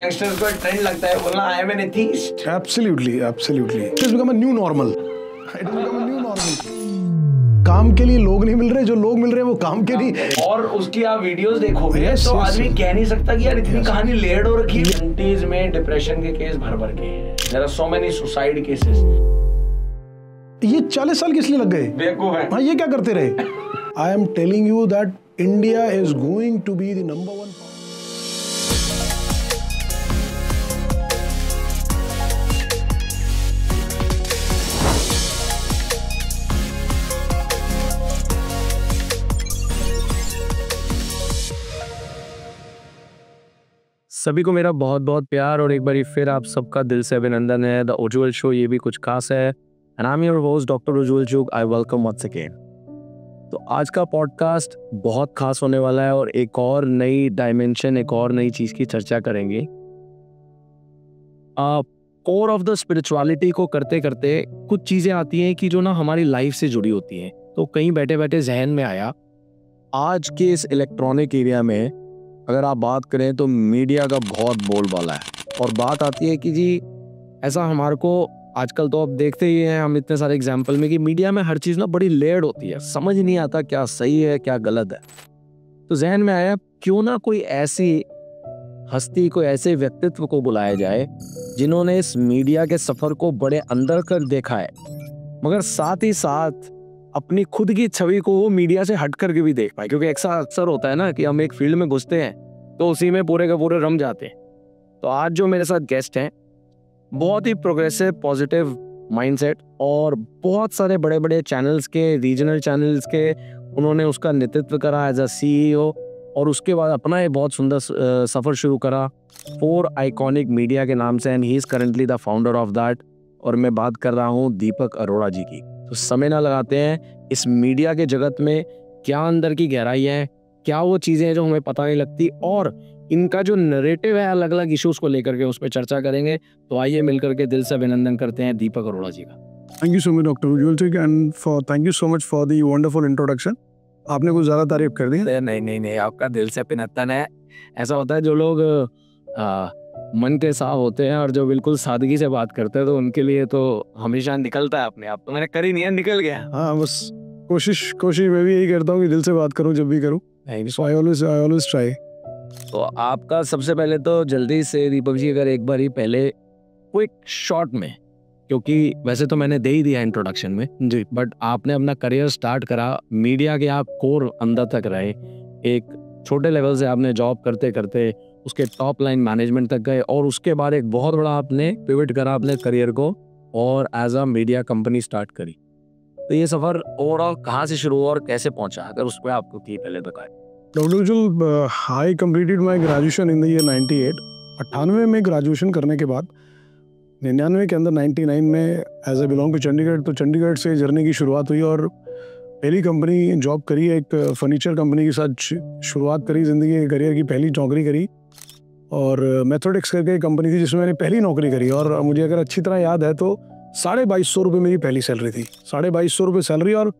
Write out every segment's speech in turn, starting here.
Youngsters को trend लगता है बोलना I am N atheist. Absolutely, absolutely. It has become a new normal. It has become a new normal. काम के लिए लोग नहीं मिल रहे, जो लोग मिल रहे हैं वो काम के लिए। और उसकी आप वीडियोस देखोगे Yes, तो yes, आदमी yes. कह नहीं सकता कि यार इतनी कहानी लेयर्ड हो रखी है। 20s में डिप्रेशन के केस भर भर के हैं। There are so many suicide cases। ये 40 साल किस लिए लग गए? बेवकूफ है। हाँ, ये क्या करते रहे? I am telling you that India is going to be the number one. सभी को मेरा बहुत बहुत प्यार और एक बार फिर आप सबका दिल से अभिनंदन है। द उज्ज्वल शो ये भी कुछ खास है and I am your host doctor Ujjwal Chugh. I welcome once again. तो आज का पॉडकास्ट बहुत खास होने वाला है और एक और नई डायमेंशन, एक और नई चीज़ की चर्चा करेंगे। कोर ऑफ द स्पिरिचुअलिटी को करते करते कुछ चीज़ें आती हैं कि जो ना हमारी लाइफ से जुड़ी होती हैं। तो कहीं बैठे बैठे जहन में आया, आज के इस इलेक्ट्रॉनिक एरिया में अगर आप बात करें तो मीडिया का बहुत बोलबाला है और बात आती है कि जी ऐसा हमारे को आजकल तो अब देखते ही हैं हम इतने सारे एग्जाम्पल में कि मीडिया में हर चीज़ ना बड़ी लेयर्ड होती है, समझ नहीं आता क्या सही है क्या गलत है। तो जहन में आया क्यों ना कोई ऐसी हस्ती, कोई ऐसे व्यक्तित्व को बुलाया जाए जिन्होंने इस मीडिया के सफ़र को बड़े अंदर कर देखा है, मगर साथ ही साथ अपनी खुद की छवि को वो मीडिया से हट करके भी देख पाए। क्योंकि अक्सर होता है ना कि हम एक फील्ड में घुसते हैं तो उसी में पूरे के पूरे रम जाते हैं। तो आज जो मेरे साथ गेस्ट हैं, बहुत ही प्रोग्रेसिव पॉजिटिव माइंडसेट और बहुत सारे बड़े बड़े चैनल्स के, रीजनल चैनल्स के उन्होंने उसका नेतृत्व करा एज अ CEO और उसके बाद अपना एक बहुत सुंदर सफ़र शुरू करा 4 आइकॉनिक मीडिया के नाम से and he is currently the founder of that. और मैं बात कर रहा हूँ दीपक अरोड़ा जी की। तो समय ना लगाते हैं, इस मीडिया के जगत में क्या अंदर की गहराई है, क्या वो चीज़ें हैं जो हमें पता नहीं लगती और इनका जो नरेटिव है अलग अलग इश्यूज़ को लेकर के उस पर चर्चा करेंगे। तो आइए मिलकर के दिल से अभिनंदन करते हैं दीपक अरोड़ा जी का। Thank you so much, Dr. Ujjwal Chugh, and thank you so much for the wonderful introduction. आपने कुछ ज़्यादा तारीफ कर दी है। नहीं, आपका दिल से अभिनंदन है। ऐसा होता है जो लोग मन के साफ होते हैं और जो बिल्कुल सादगी से बात करते हैं तो उनके लिए तो हमेशा निकलता है अपने आप। तो मैंने करी नहीं है, निकल गया। हाँ, बस कोशिश मैं भी यही करता हूँ कि दिल से बात करूँ जब भी करूँ। So I always try. तो आपका सबसे पहले तो जल्दी से दीपक जी अगर एक बार ही पहले क्विक शॉर्ट में, क्योंकि वैसे तो मैंने दे ही दिया इंट्रोडक्शन में जी, बट आपने अपना करियर स्टार्ट करा मीडिया के, आप कोर अंदर तक रहे, एक छोटे लेवल से आपने जॉब करते करते उसके टॉप लाइन मैनेजमेंट तक गए और उसके बाद एक बहुत बड़ा आपने पिवट करा अपने करियर को और as a media company start करी। तो ये सफ़र ओवरऑल कहाँ से शुरू हुआ और कैसे पहुंचा, अगर उस पर आपको की पहले बताएं। Dr. Ujjwal, I completed my graduation in the year 98. 98 में ग्रेजुएशन करने के बाद 99 के अंदर 99 में as a belong to Chandigarh, तो चंडीगढ़ से जर्नी की शुरुआत हुई और पहली कंपनी जॉब करी, एक फर्नीचर कंपनी के साथ शुरुआत करी, ज़िंदगी के करियर की पहली नौकरी करी और मेथोडिक्स करके एक कंपनी थी जिसमें मैंने पहली नौकरी करी। और मुझे अगर अच्छी तरह याद है तो 2250 रुपये मेरी पहली सैलरी थी, 2250 रुपये सैलरी और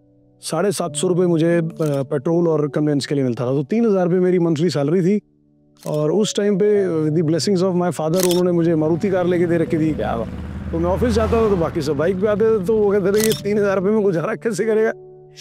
750 रुपये मुझे पेट्रोल और कन्वेंस के लिए मिलता था। तो 3000 रुपये मेरी मंथली सैलरी थी और उस टाइम पे the blessings of my father उन्होंने मुझे मारुति कार लेके दे रखी थी। तो मैं ऑफिस जाता था तो बाकी सब बाइक पे आते थे, तो वो कहते थे ये 3000 रुपये में गुजारा कैसे करेगा,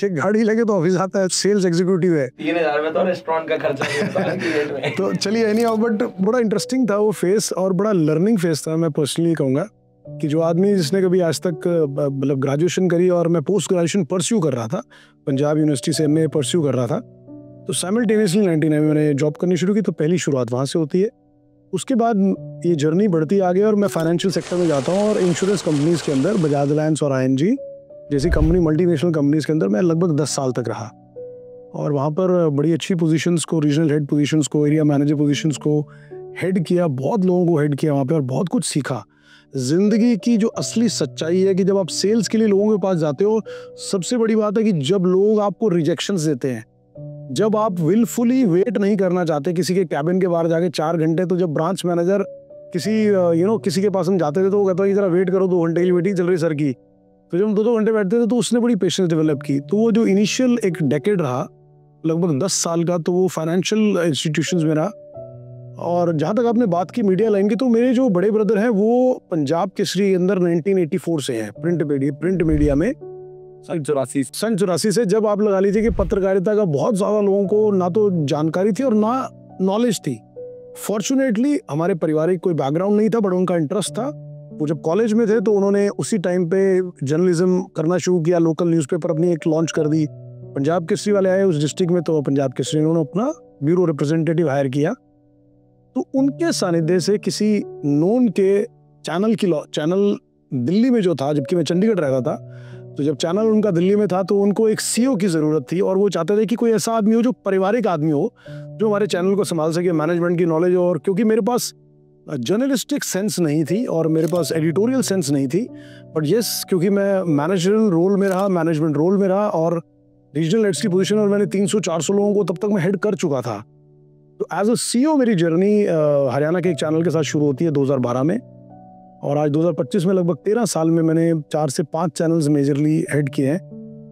ये गाड़ी लेके तो ऑफिस आता है, सेल्स एग्जीक्यूटिव है, 3000 में तो रेस्टोरेंट का खर्चा नहीं होता है की रेट में। तो चलिए एनी हाउ, बट बड़ा इंटरेस्टिंग था वो फेस और बड़ा लर्निंग फेस था। मैं पर्सनली कहूँगा कि जो आदमी जिसने कभी आज तक मतलब ग्रेजुएशन करी और मैं पोस्ट ग्रेजुएशन परस्यू कर रहा था, पंजाब यूनिवर्सिटी से MA परस्यू कर रहा था, तो साइमल्टेनियसली 99 में मैंने जॉब करनी शुरू की, तो पहली शुरुआत वहाँ से होती है। उसके बाद ये जर्नी बढ़ती आगे और मैं फाइनेंशियल सेक्टर में जाता हूँ और इंश्योरेंस कंपनीज के अंदर बजाज अलायंस और ING जैसी कंपनी, मल्टीनेशनल कंपनीज के अंदर मैं लगभग 10 साल तक रहा और वहाँ पर बड़ी अच्छी पोजीशंस को, रीजनल हेड पोजीशंस को, एरिया मैनेजर पोजीशंस को हेड किया, बहुत लोगों को हेड किया वहाँ पे और बहुत कुछ सीखा। ज़िंदगी की जो असली सच्चाई है कि जब आप सेल्स के लिए लोगों के पास जाते हो, सबसे बड़ी बात है कि जब लोग आपको रिजेक्शंस देते हैं, जब आप विलफुली वेट नहीं करना चाहते किसी के कैबिन के बाहर जाके 4 घंटे, तो जब ब्रांच मैनेजर किसी के पास हम जाते थे तो वो कहता है जरा वेट करो, 2 घंटे की वेटिंग चल रही सर की। तो जब हम 2-2 घंटे बैठते थे तो उसने बड़ी पेशेंस डेवलप की। तो वो जो इनिशियल एक डेकेड रहा लगभग 10 साल का, तो वो फाइनेंशियल इंस्टीट्यूशंस में रहा और जहाँ तक आपने बात की मीडिया लाइन की, तो मेरे जो बड़े ब्रदर हैं वो पंजाब केसरी के अंदर 1984 से हैं प्रिंट मीडिया में। सन 84 से, जब आप लगा लीजिए कि पत्रकारिता का बहुत ज़्यादा लोगों को ना तो जानकारी थी और ना नॉलेज थी। फॉर्चुनेटली हमारे पारिवारिक कोई बैकग्राउंड नहीं था, बट उनका इंटरेस्ट था। वो जब कॉलेज में थे तो उन्होंने उसी टाइम पे जर्नलिज्म करना शुरू किया, लोकल न्यूज़पेपर अपनी एक लॉन्च कर दी। पंजाब केसरी वाले आए उस डिस्ट्रिक्ट में, तो पंजाब केसरी ने उन्होंने अपना ब्यूरो रिप्रेजेंटेटिव हायर किया। तो उनके सानिध्य से किसी नोन के चैनल दिल्ली में जो था, जबकि मैं चंडीगढ़ रहता था, तो जब चैनल उनका दिल्ली में था तो उनको एक सीईओ की ज़रूरत थी और वो चाहते थे कि कोई ऐसा आदमी हो जो पारिवारिक आदमी हो, जो हमारे चैनल को संभाल सके, मैनेजमेंट की नॉलेज हो। और क्योंकि मेरे पास जर्नलिस्टिक सेंस नहीं थी और मेरे पास एडिटोरियल सेंस नहीं थी, बट यस, क्योंकि मैं मैनेजरियल रोल में रहा, मैनेजमेंट रोल में रहा और रीजनल हेड्स की पोजीशन, और मैंने 300-400 लोगों को तब तक मैं हेड कर चुका था। तो एज अ सीईओ मेरी जर्नी हरियाणा के एक चैनल के साथ शुरू होती है 2012 में, और आज 2025 में लगभग 13 साल में मैंने 4 से 5 चैनल्स मेजरली हेड किए हैं,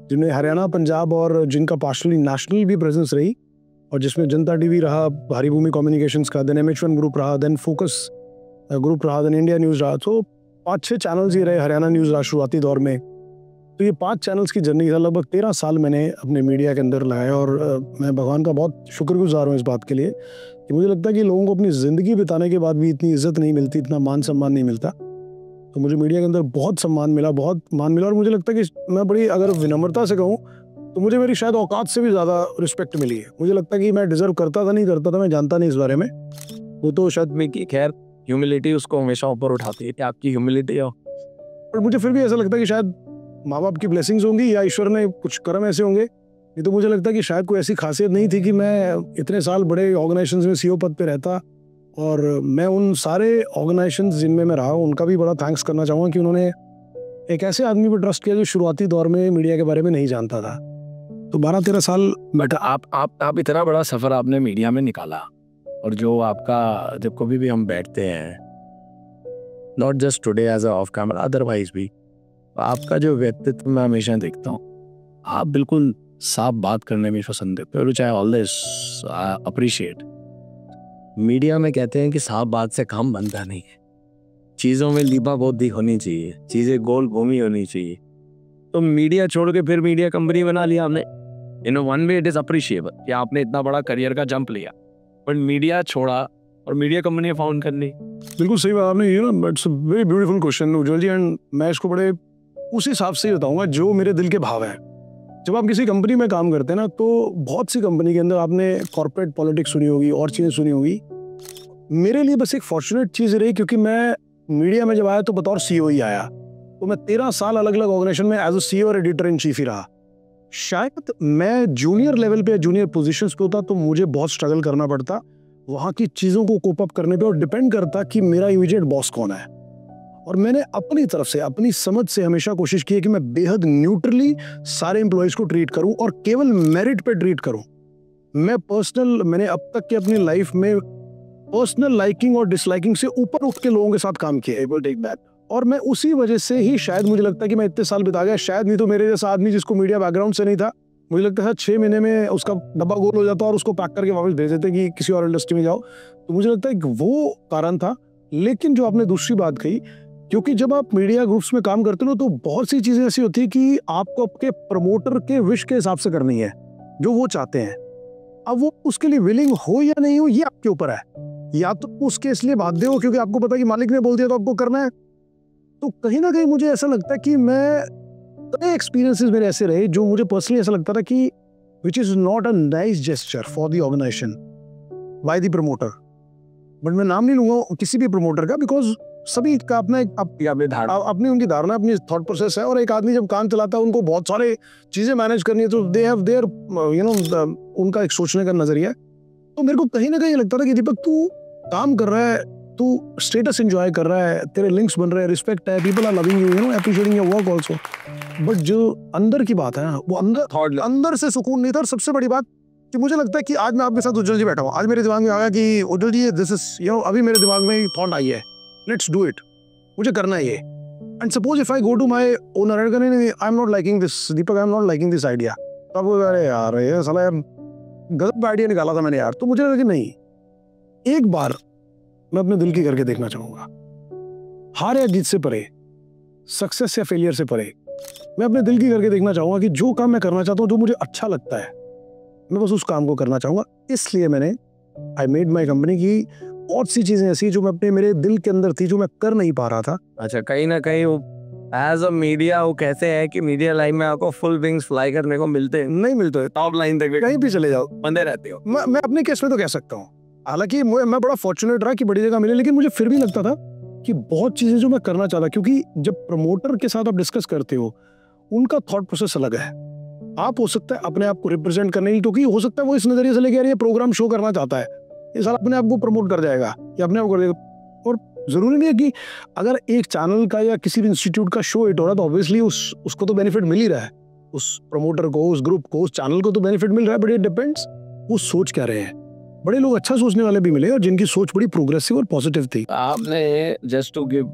जिनमें हरियाणा, पंजाब और जिनका पार्शली नेशनल भी प्रेजेंस रही, और जिसमें जनता टीवी रहा, भारी भूमि कम्युनिकेशंस का, देन MH1 ग्रुप रहा, देन फोकस ग्रुप रहा, देन इंडिया न्यूज़ रहा। तो 5-6 चैनल्स ही रहे, हरियाणा न्यूज़ रहा शुरुआती दौर में। तो ये 5 चैनल्स की जर्नी था, लगभग 13 साल मैंने अपने मीडिया के अंदर लगाया। और मैं भगवान का बहुत शुक्रगुजार हूँ इस बात के लिए कि मुझे लगता है कि लोगों को अपनी ज़िंदगी बिताने के बाद भी इतनी इज्जत नहीं मिलती, इतना मान सम्मान नहीं मिलता। तो मुझे मीडिया के अंदर बहुत सम्मान मिला, बहुत मान मिला, और मुझे लगता है कि मैं बड़ी, अगर विनम्रता से कहूँ तो मुझे मेरी शायद औकात से भी ज़्यादा रिस्पेक्ट मिली है। मुझे लगता है कि मैं डिजर्व करता था, नहीं करता था, मैं जानता नहीं इस बारे में। वो तो शायद में की खैर ह्यूमिलिटी उसको हमेशा ऊपर उठाती है कि आपकी ह्यूमिलिटी हो, पर मुझे फिर भी ऐसा लगता है कि शायद माँ बाप की ब्लेसिंग्स होंगी या ईश्वर ने कुछ कर्म ऐसे होंगे। नहीं तो मुझे लगता है कि शायद कोई ऐसी खासियत नहीं थी कि मैं इतने साल बड़े ऑर्गेनाइजेशंस में सीईओ पद पे रहता। और मैं उन सारे ऑर्गेनाइजेशंस जिनमें मैं रहा हूँ उनका भी बड़ा थैंक्स करना चाहूँगा कि उन्होंने एक ऐसे आदमी पर ट्रस्ट किया जो शुरुआती दौर में मीडिया के बारे में नहीं जानता था। तो 12-13 साल। बट आप इतना बड़ा सफ़र आपने मीडिया में निकाला, और जो आपका, जब कभी भी हम बैठते हैं, not just today as a off camera, otherwise भी, आपका जो व्यक्तित्व मैं हमेशा देखता हूँ, आप बिल्कुल साफ बात करने में पसंद करते हो, चाहे ऑलवेज अप्रिशिएट। मीडिया में कहते हैं कि साफ बात से काम बनता नहीं है, चीज़ों में लीबा बोधी होनी चाहिए, चीज़ें गोल घूमी होनी चाहिए। तो मीडिया छोड़ के फिर मीडिया कंपनी बना लिया आपने। In one way it is appreciable कि आपने इतना बड़ा करियर का जंप लिया, बट मीडिया छोड़ा और मीडिया कंपनी फाउंड कर ली। बिल्कुल सही बात आपने, it's a very beautiful question Ujjwal ji, and मैं इसको बड़े उस हिसाब से ही बताऊंगा जो मेरे दिल के भाव है। जब आप किसी कंपनी में काम करते हैं ना, तो बहुत सी कंपनी के अंदर आपने कॉर्पोरेट पॉलिटिक्स सुनी होगी और चीज़ें सुनी होगी। मेरे लिए बस एक फॉर्चुनेट चीज़ रही, क्योंकि मैं मीडिया में जब आया तो बतौर सीईओ ही आया, तो मैं 13 साल अलग अलग ऑर्गेनाइजेशन में एज अ सीईओ और एडिटर इन चीफ ही रहा। शायद मैं जूनियर लेवल पे, जूनियर पोजीशंस पे होता तो मुझे बहुत स्ट्रगल करना पड़ता वहाँ की चीज़ों को कोप अप करने पे, और डिपेंड करता कि मेरा इमीडिएट बॉस कौन है। और मैंने अपनी तरफ से, अपनी समझ से हमेशा कोशिश की है कि मैं बेहद न्यूट्रली सारे एम्प्लॉयज़ को ट्रीट करूं और केवल मेरिट पे ट्रीट करूं। मैंने अब तक की अपनी लाइफ में पर्सनल लाइकिंग और डिसलाइकिंग से ऊपर उठ के लोगों के साथ काम किया, एबल टेक दैट। और मैं उसी वजह से ही शायद मुझे लगता है कि मैं इतने साल बिता गया, शायद नहीं तो मेरे जैसा आदमी जिसको मीडिया बैकग्राउंड से नहीं था, मुझे लगता है 6 महीने में उसका डब्बा गोल हो जाता और उसको पैक करके वापस भेज देते कि किसी और इंडस्ट्री में जाओ। तो मुझे लगता है कि वो कारण था। लेकिन जो आपने दूसरी बात कही, क्योंकि जब आप मीडिया ग्रुप्स में काम करते हो तो बहुत सी चीज़ें ऐसी होती है कि आपको आपके प्रमोटर के विश के हिसाब से करनी है, जो वो चाहते हैं। अब वो उसके लिए विलिंग हो या नहीं हो, ये आपके ऊपर है। या तो उसके इसलिए बाध्य हो क्योंकि आपको पता है कि मालिक ने बोल दिया तो आपको करना है। तो कहीं ना कहीं मुझे ऐसा लगता है कि कई एक्सपीरियंसेस मेरे ऐसे रहे जो मुझे पर्सनली ऐसा लगता था कि which is not a nice gesture for the organisation by the promoter. But मैं नाम नहीं लूंगा किसी भी प्रमोटर का, बिकॉज सभी का अपना अपनी उनकी धारणा, अपनी थॉट प्रोसेस है। और एक आदमी जब काम चलाता है, उनको बहुत सारे चीज़ें मैनेज करनी है, तो दे हैव देयर उनका एक सोचने का नजरिया है। तो मेरे को कहीं ना कहीं लगता था कि दीपक, तू काम कर रहा है, तू स्टेटस एंजॉय कर रहा है, तेरे लिंक्स बन रहे हैं, रिस्पेक्ट है, people are loving you, appreciating your work also. But जो अंदर की बात है ना, वो अंदर से सुकून नहीं था। और सबसे बड़ी बात कि मुझे लगता है कि आज मैं आपके साथ उज्जवल जी बैठा हूँ, आज मेरे दिमाग में आया कि उज्जवल जी दिस इज अभी मेरे दिमाग में थॉट आई है, लेट्स डू इट, मुझे करना है ये। And suppose if I go to my owner and I am not liking this Deepak, I am not liking this idea, तो आपको अरे यार ये साला यार गलत आइडिया निकाला था मैंने यार। तो मुझे लगा कि नहीं, एक बार मैं अपने दिल की करके देखना चाहूंगा, हार या जीत से परे, सक्सेस या फेलियर से परे, मैं अपने दिल की करके देखना चाहूंगा कि जो काम मैं करना चाहता हूँ, जो मुझे अच्छा लगता है, मैं बस उस काम को करना चाहूंगा। इसलिए मैंने आई मेड माई कंपनी की बहुत सी चीजें ऐसी जो मैं अपने मेरे दिल के अंदर थी, जो मैं कर नहीं पा रहा था। अच्छा, कहीं ना कहीं एज अ मीडिया वो कहते हैं कि मीडिया लाइन में आपको फुल विंग्स फ्लाई करने को मिलते हैं, नहीं मिलते, टॉप लाइन तक कहीं भी चले जाओ बंदे रहते हो। मैं अपने केस में तो कह सकता हूँ, हालांकि मैं बड़ा फॉर्चुनेट रहा कि बड़ी जगह मिले, लेकिन मुझे फिर भी लगता था कि बहुत चीजें जो मैं करना चाहता, क्योंकि जब प्रमोटर के साथ आप डिस्कस करते हो, उनका थॉट प्रोसेस अलग है। आप हो सकता है अपने आप को रिप्रेजेंट करने की, क्योंकि हो सकता है वो इस नजरिए से लेके यार ये प्रोग्राम शो करना चाहता है, ये साल अपने आप को प्रमोट कर जाएगा या अपने आप कर देगा। और जरूरी नहीं है कि अगर एक चैनल का या किसी भी इंस्टीट्यूट का शो हिट हो रहा है तो ऑब्वियसली उसको तो बेनिफिट मिल ही रहा है, उस प्रमोटर को, उस ग्रुप को, उस चैनल को तो बेनिफिट मिल रहा है, बट इट डिपेंड्स वो सोच क्या रहे हैं। बड़े लोग अच्छा सोचने वाले भी मिले और जिनकी सोच बड़ी प्रोग्रेसिव और पॉजिटिव थी। आपने just to give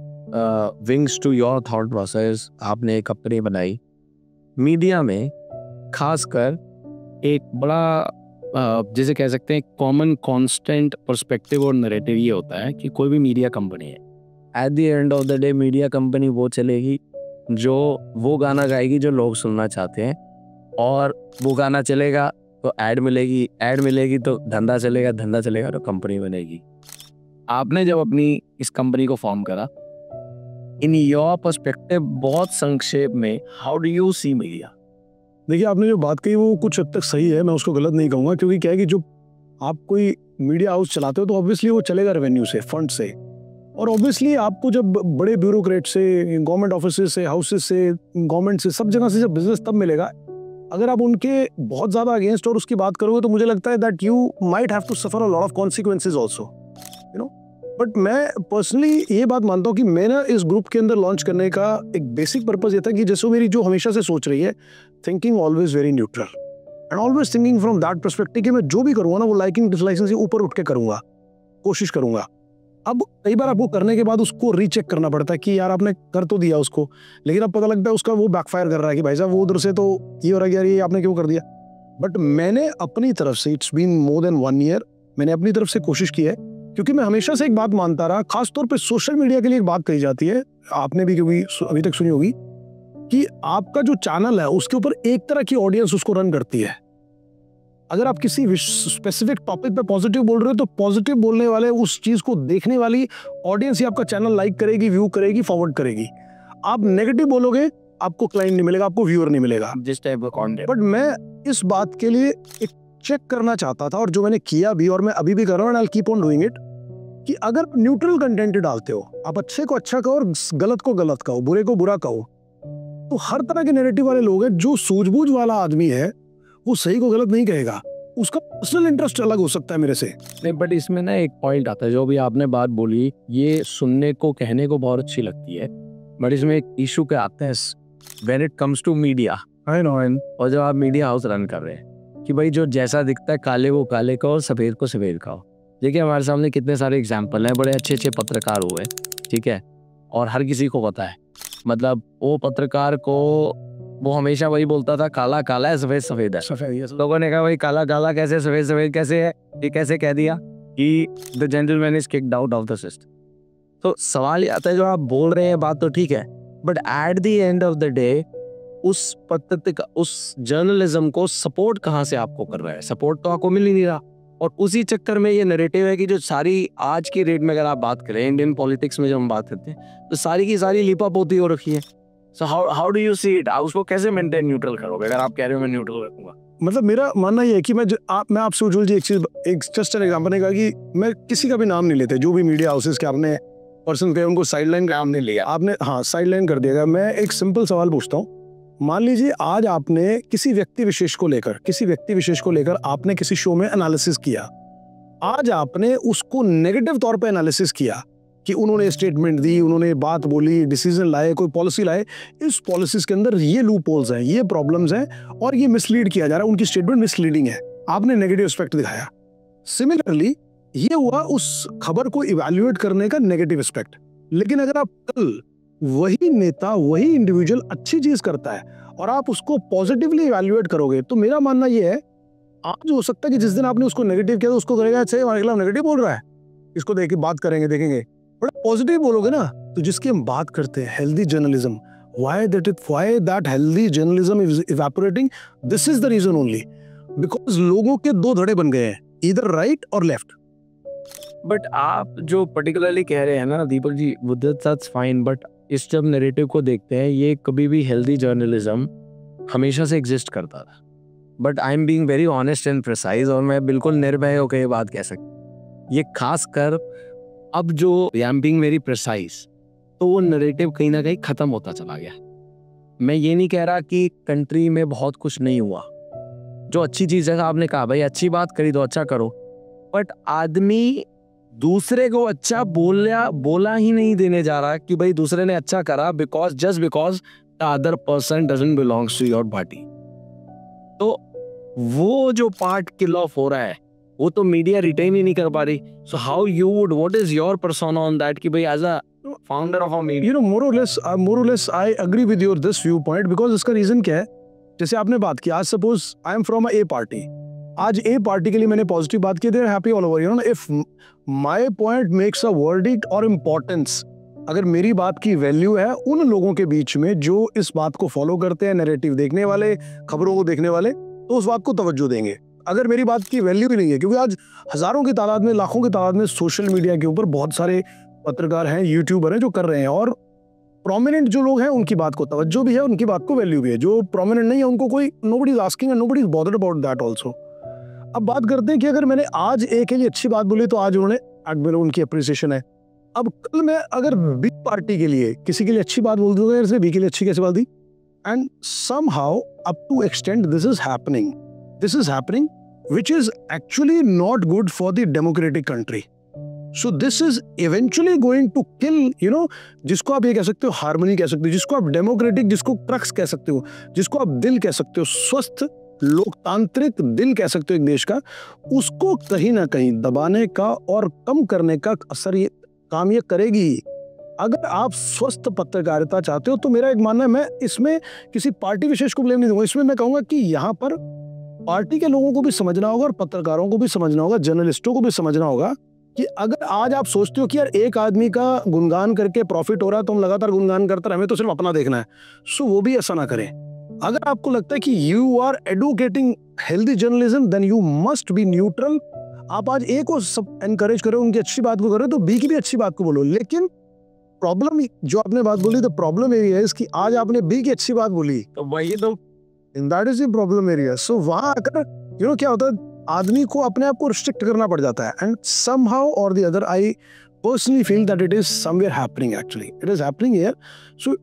wings to your thought process, आपने एक कंपनी बनाई। मीडिया में खासकर एक बड़ा जिसे कह सकते हैं कॉमन कांस्टेंट पर्सपेक्टिव और नैरेटिव ये होता है कि कोई भी मीडिया कंपनी है, at the end of the day media company वो चलेगी जो वो गाना गाएगी जो लोग सुनना चाहते हैं, और वो गाना चलेगा तो ऐड मिलेगी तो धंधा चलेगा तो कंपनी बनेगी। आपने जब अपनी इस कंपनी को फॉर्म करा, इन योर पर्सपेक्टिव बहुत संक्षेप में, how do you see media? देखिए, आपने जो बात कही वो कुछ हद तक सही है, मैं उसको गलत नहीं कहूँगा, क्योंकि क्या है कि जो आप कोई मीडिया हाउस चलाते हो तो ऑब्वियसली वो चलेगा रेवेन्यू से, फंड से, और ऑब्वियसली आपको जब बड़े ब्यूरोक्रेट से, गवर्नमेंट ऑफिस से, हाउसेस से, गवर्नमेंट से, सब जगह से जब बिजनेस तब मिलेगा। अगर आप उनके बहुत ज़्यादा अगेंस्ट और उसकी बात करोगे तो मुझे लगता है that you might have to suffer a lot of consequences also, you know. But मैं पर्सनली ये बात मानता हूँ कि मैंने इस ग्रुप के अंदर लॉन्च करने का एक बेसिक पर्पज ये था कि जैसे मेरी जो हमेशा से सोच रही है, thinking always very neutral and always thinking from that perspective कि मैं जो भी करूँगा ना वो लाइकिंग डिसलाइकिंग से ऊपर उठ के करूँगा, कोशिश करूँगा। अब कई बार आपको करने के बाद उसको रीचेक करना पड़ता है कि यार आपने कर तो दिया उसको, लेकिन अब पता लगता है उसका वो बैकफायर कर रहा है कि भाई साहब वो उधर से तो ये हो रहा है यार, ये आपने क्यों कर दिया। बट मैंने अपनी तरफ से, it's been more than 1 year, मैंने अपनी तरफ से कोशिश की है, क्योंकि मैं हमेशा से एक बात मानता रहा, खासतौर पे सोशल मीडिया के लिए एक बात कही जाती है, आपने भी क्योंकि अभी तक सुनी होगी, कि आपका जो चैनल है उसके ऊपर एक तरह की ऑडियंस उसको रन करती है। अगर आप किसी स्पेसिफिक टॉपिक पे पॉजिटिव बोल रहे हो तो पॉजिटिव बोलने वाले, उस चीज को देखने वाली ऑडियंस ही आपका चैनल लाइक करेगी, व्यू करेगी, फॉरवर्ड करेगी। आप नेगेटिव बोलोगे, आपको क्लाइंट नहीं मिलेगा, आपको व्यूअर नहीं मिलेगा, जिस टाइप का कंटेंट। बट मैं इस बात के लिए एक चेक करना चाहता था, और जो मैंने किया भी और मैं अभी भी कर रहा हूँ, I will keep on doing it, कि अगर न्यूट्रल कंटेंट डालते हो, आप अच्छे को अच्छा कहो और गलत को गलत कहो, बुरे को बुरा कहो, तो हर तरह के नैरेटिव वाले लोग हैं। जो सूझबूझ वाला आदमी है वो सही को गलत नहीं कहेगा, उसका पर्सनल इंटरेस्ट अलग हो सकता है मेरे से। नहीं, बट इसमें ना एक पॉइंट आता है, जो भी आपने बात बोली, ये सुनने को, कहने को बहुत अच्छी लगती है, बट इसमें एक इशू क्या आता है when it comes to media. I know, और जब आप मीडिया हाउस रन कर रहे हैं कि भाई जो जैसा दिखता है काले वो काले का और सफ़ेद को सफ़ेद का हो। देखिए हमारे सामने कितने सारे एग्जाम्पल हैं, बड़े अच्छे अच्छे पत्रकार हुए, ठीक है, और हर किसी को पता है, मतलब वो पत्रकार को वो हमेशा वही बोलता था, काला काला है, सफ़ेद सफ़ेद है। लोगों ने कहा भाई काला काला कैसे, सफ़ेद सफ़ेद कैसे है, ये कैसे कह दिया कि the gentleman is kicked out of the system. तो सवाल ये आता है, जो आप बोल रहे हैं बात तो ठीक है, but at the end of the day उस पत्रकार, उस जर्नलिज्म को सपोर्ट कहाँ से आपको कर रहा है? सपोर्ट तो आपको मिल ही नहीं रहा। और उसी चक्कर में ये नैरेटिव है कि जो सारी आज की रेट में अगर आप बात करें, इंडियन पॉलिटिक्स में जब हम बात करते हैं, तो सारी की सारी लिपापोती हो रखी है। So how do you see it? आप उसको कैसे मेंटेन न्यूट्रल करोगे अगर आप कह रहे हो मैं न्यूट्रल रखूंगा? मतलब मेरा मानना ये है कि मैं आपसे उज्जवल जी एक जस्ट एन एग्जांपल ने कहा कि मैं किसी का भी नाम नहीं लेते, जो भी मीडिया हाउसेस के आपने पर्सन कहे उनको साइडलाइन का नाम नहीं लिया आपने, हाँ साइडलाइन कर दिया। मैं एक सिंपल सवाल पूछता हूँ, मान लीजिए आज आपने किसी व्यक्ति विशेष को लेकर आपने किसी शो में एनालिसिस किया, आज आपने उसको नेगेटिव तौर पे एनालिसिस किया कि उन्होंने स्टेटमेंट दी, उन्होंने बात बोली, डिसीजन लाए, कोई पॉलिसी लाए, इस पॉलिसीज के अंदर ये लूप होल्स हैं, ये प्रॉब्लम्स हैं और ये मिसलीड किया जा रहा है, उनकी स्टेटमेंट मिसलीडिंग है, आपने नेगेटिव एस्पेक्ट दिखाया। सिमिलरली ये हुआ उस खबर को इवैल्यूएट करने का नेगेटिव एस्पेक्ट। लेकिन अगर आप कल वही नेता, वही इंडिविजुअल अच्छी चीज करता है और आप उसको पॉजिटिवली इवैल्यूएट करोगे, तो मेरा मानना ये है आज हो सकता है कि जिस दिन आपने उसको नेगेटिव किया तो उसको करेगा अच्छा ये हमारे खिलाफ नेगेटिव बोल रहा है, इसको देख के बात करेंगे, देखेंगे, बड़ा पॉजिटिव बोलोगे ना, तो जिसकी हम बात करते हैं healthy journalism, why that healthy journalism is evaporating, this is the reason only, because लोगों के दो धड़े बन गए हैं, either right or left. But आप जो पर्टिकुलरली कह रहे हैं ना Deepak ji, that's fine, but इस जब नैरेटिव को देखते हैं, ये कभी भी हेल्दी जर्नलिज्म हमेशा से एग्जिस्ट करता था, but I am being very honest and precise, और मैं बिल्कुल निर्भय होकर ये बात कह सकता, ये खास कर अब जो I am being very precise, तो वो नैरेटिव कहीं ना कहीं खत्म होता चला गया। मैं ये नहीं कह रहा कि कंट्री में बहुत कुछ नहीं हुआ, जो अच्छी चीज़ है आपने कहा भाई अच्छी बात करी तो अच्छा करो, बट आदमी दूसरे को अच्छा बोला ही नहीं देने जा रहा कि भाई दूसरे ने अच्छा करा just because the other person doesn't belongs to your party. तो वो जो पार्ट किल ऑफ हो रहा है वो तो मीडिया रिटेन ही नहीं कर पा रही। So how you would, what is your persona on that कि भाई as a founder of a media, you know, more or less I agree with your this viewpoint, because इसका रीजन क्या है, जैसे आपने बात की, आज suppose I am from a party, आज ए पार्टी के लिए मैंने पॉजिटिव बात की, they are happy all over, you know, if my point makes a verdict और इम्पोर्टेंस, अगर मेरी बात की वैल्यू है उन लोगों के बीच में जो इस बात को फॉलो करते हैं, नैरेटिव देखने वाले, खबरों को देखने वाले, तो उस बात को तवज्जो देंगे। अगर मेरी बात की वैल्यू ही नहीं है, क्योंकि आज हजारों की तादाद में, लाखों की तादाद में सोशल मीडिया के ऊपर बहुत सारे पत्रकार हैं, यूट्यूबर हैं जो कर रहे हैं, और प्रोमिनेंट जो लोग हैं उनकी बात को तवज्जो भी है, उनकी बात को वैल्यू भी है, जो प्रोमिनेंट नहीं है उनको कोई nobody is asking and nobody is bothered about that also. अब बात करते हैं कि अगर मैंने आज ए के लिए अच्छी बात बोली तो आज उन्होंने उनकी अप्रिसिएशन है। अब कल मैं अगर बी पार्टी के लिए किसी के लिए अच्छी बात बोल दूंगा, जैसे बी के लिए अच्छी कैसे बात दी, and somehow up to extent this is happening which is actually not good for the democratic country. So this is eventually going to kill, you know, जिसको आप ये कह सकते हो हार्मनी कह सकते हो, जिसको आप डेमोक्रेटिक, जिसको क्रक्स कह सकते हो, जिसको आप दिल कह सकते हो, स्वस्थ लोकतांत्रिक दिल कह सकते हो एक देश का, उसको कहीं ना कहीं दबाने का और कम करने का असर ये काम ये करेगी। अगर आप स्वस्थ पत्रकारिता चाहते हो तो मेरा एक मानना है, मैं इसमें किसी पार्टी विशेष को ब्लेम नहीं दूंगा, इसमें मैं कहूंगा कि यहाँ पर पार्टी के लोगों को भी समझना होगा और पत्रकारों को भी समझना होगा, जर्नलिस्टों को भी समझना होगा कि अगर आज आप सोचते हो कि यार एक आदमी का गुणगान करके प्रॉफिट हो रहा है तो हम लगातार गुणगान करते रहे, हमें तो सिर्फ अपना देखना है, सो वो भी ऐसा ना करें। अगर आपको लगता है कि you are advocating healthy journalism, then you must be neutral. आप आज ए को सब एनकरेज करो, उनकी अच्छी बात को करो, तो बी की भी अच्छी बात को बोलो। लेकिन प्रॉब्लम जो आपने बात बोली, तो प्रॉब्लम यही है कि आज आपने बी की अच्छी बात बोली, तो वही तो that is the problem area. So वहां आकर यू नो क्या होता है, आदमी को अपने आप को रिस्ट्रिक्ट करना पड़ जाता है, एंड समहाउ और the other I personally feel that it is somewhere happening, actually it is happening here. So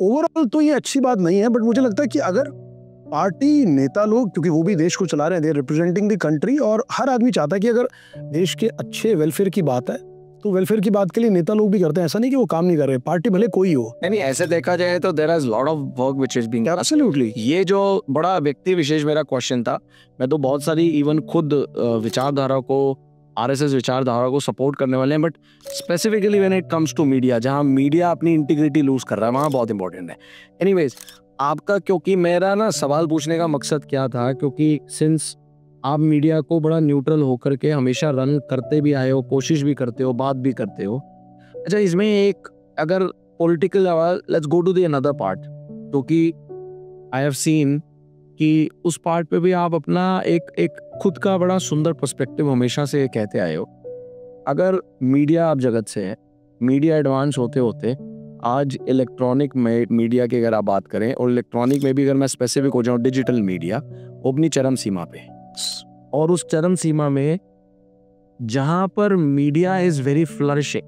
overall तो ये अच्छी बात नहीं है, बट मुझे लगता है कि अगर पार्टी नेता लोग, क्योंकि वो भी देश को चला रहे हैं, they are representing the country, और हर आदमी चाहता है कि अगर देश के अच्छे वेलफेयर की बात है तो वेलफेयर की बात के लिए नेता लोग भी करते हैं, ऐसा नहीं कि वो काम नहीं कर रहे, पार्टी भले कोई हो। नहीं, ऐसे देखा जाए तो there is lot of work which is being absolutely. ये जो बड़ा व्यक्ति विशेष मेरा क्वेश्चन था, मैं तो बहुत सारी इवन खुद विचारधारा को, आरएसएस विचारधारा को सपोर्ट करने वाले हैं, but specifically when it comes to media, जहां मीडिया अपनी इंटीग्रिटी लूज कर रहा है, वहां बहुत इंपॉर्टेंट है। एनीवेज, आपका, क्योंकि मेरा ना सवाल पूछने का मकसद क्या था, क्योंकि सिंस आप मीडिया को बड़ा न्यूट्रल होकर के हमेशा रन करते भी आए हो, कोशिश भी करते हो, बात भी करते हो। अच्छा, इसमें एक अगर political, let's go to the another part, क्योंकि आई हैव सीन कि उस पार्ट पे भी आप अपना एक खुद का बड़ा सुंदर पर्सपेक्टिव हमेशा से कहते आए हो। अगर मीडिया आप जगत से है, मीडिया एडवांस होते होते आज इलेक्ट्रॉनिक मीडिया की अगर आप बात करें, और इलेक्ट्रॉनिक में भी अगर मैं स्पेसिफिक हो जाऊँ, डिजिटल मीडिया वो अपनी चरम सीमा पे है, और उस चरम सीमा में जहां पर media is very flourishing,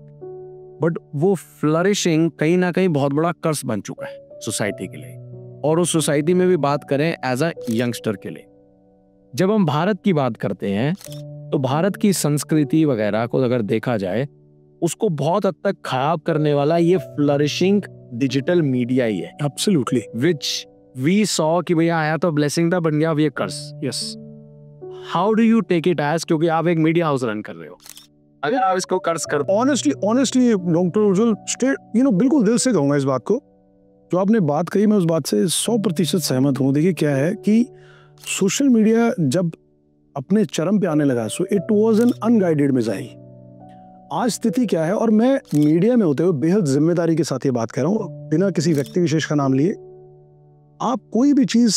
but वो फ्लरिशिंग कहीं ना कहीं बहुत बड़ा कर्स बन चुका है सोसाइटी के लिए, और उस सोसाइटी में भी बात करें एज अ यंगस्टर के लिए। जब हम भारत की बात करते हैं तो भारत की संस्कृति वगैरह को अगर देखा जाए, उसको बहुत हद तक खराब करने वाला ये फ्लरिशिंग डिजिटल मीडिया ही है। एब्सोल्युटली। विच वी सॉ कि भैया आया तो ब्लेसिंग था, बन गया अब ये curse. Yes. How do you take it as, क्योंकि आप एक मीडिया हाउस रन कर रहे हो, अगर आप इसको कर्स कर, honestly doctor Ujjwal state, you know, बिल्कुल दिल से कहूंगा इस बात को, जो आपने बात कही मैं उस बात से 100% सहमत हूँ। देखिए क्या है कि सोशल मीडिया जब अपने चरम पे आने लगा, so it was an unguided missile. आज स्थिति क्या है, और मैं मीडिया में होते हुए बेहद जिम्मेदारी के साथ ये बात कह रहा हूँ, बिना किसी व्यक्ति विशेष का नाम लिए। आप कोई भी चीज़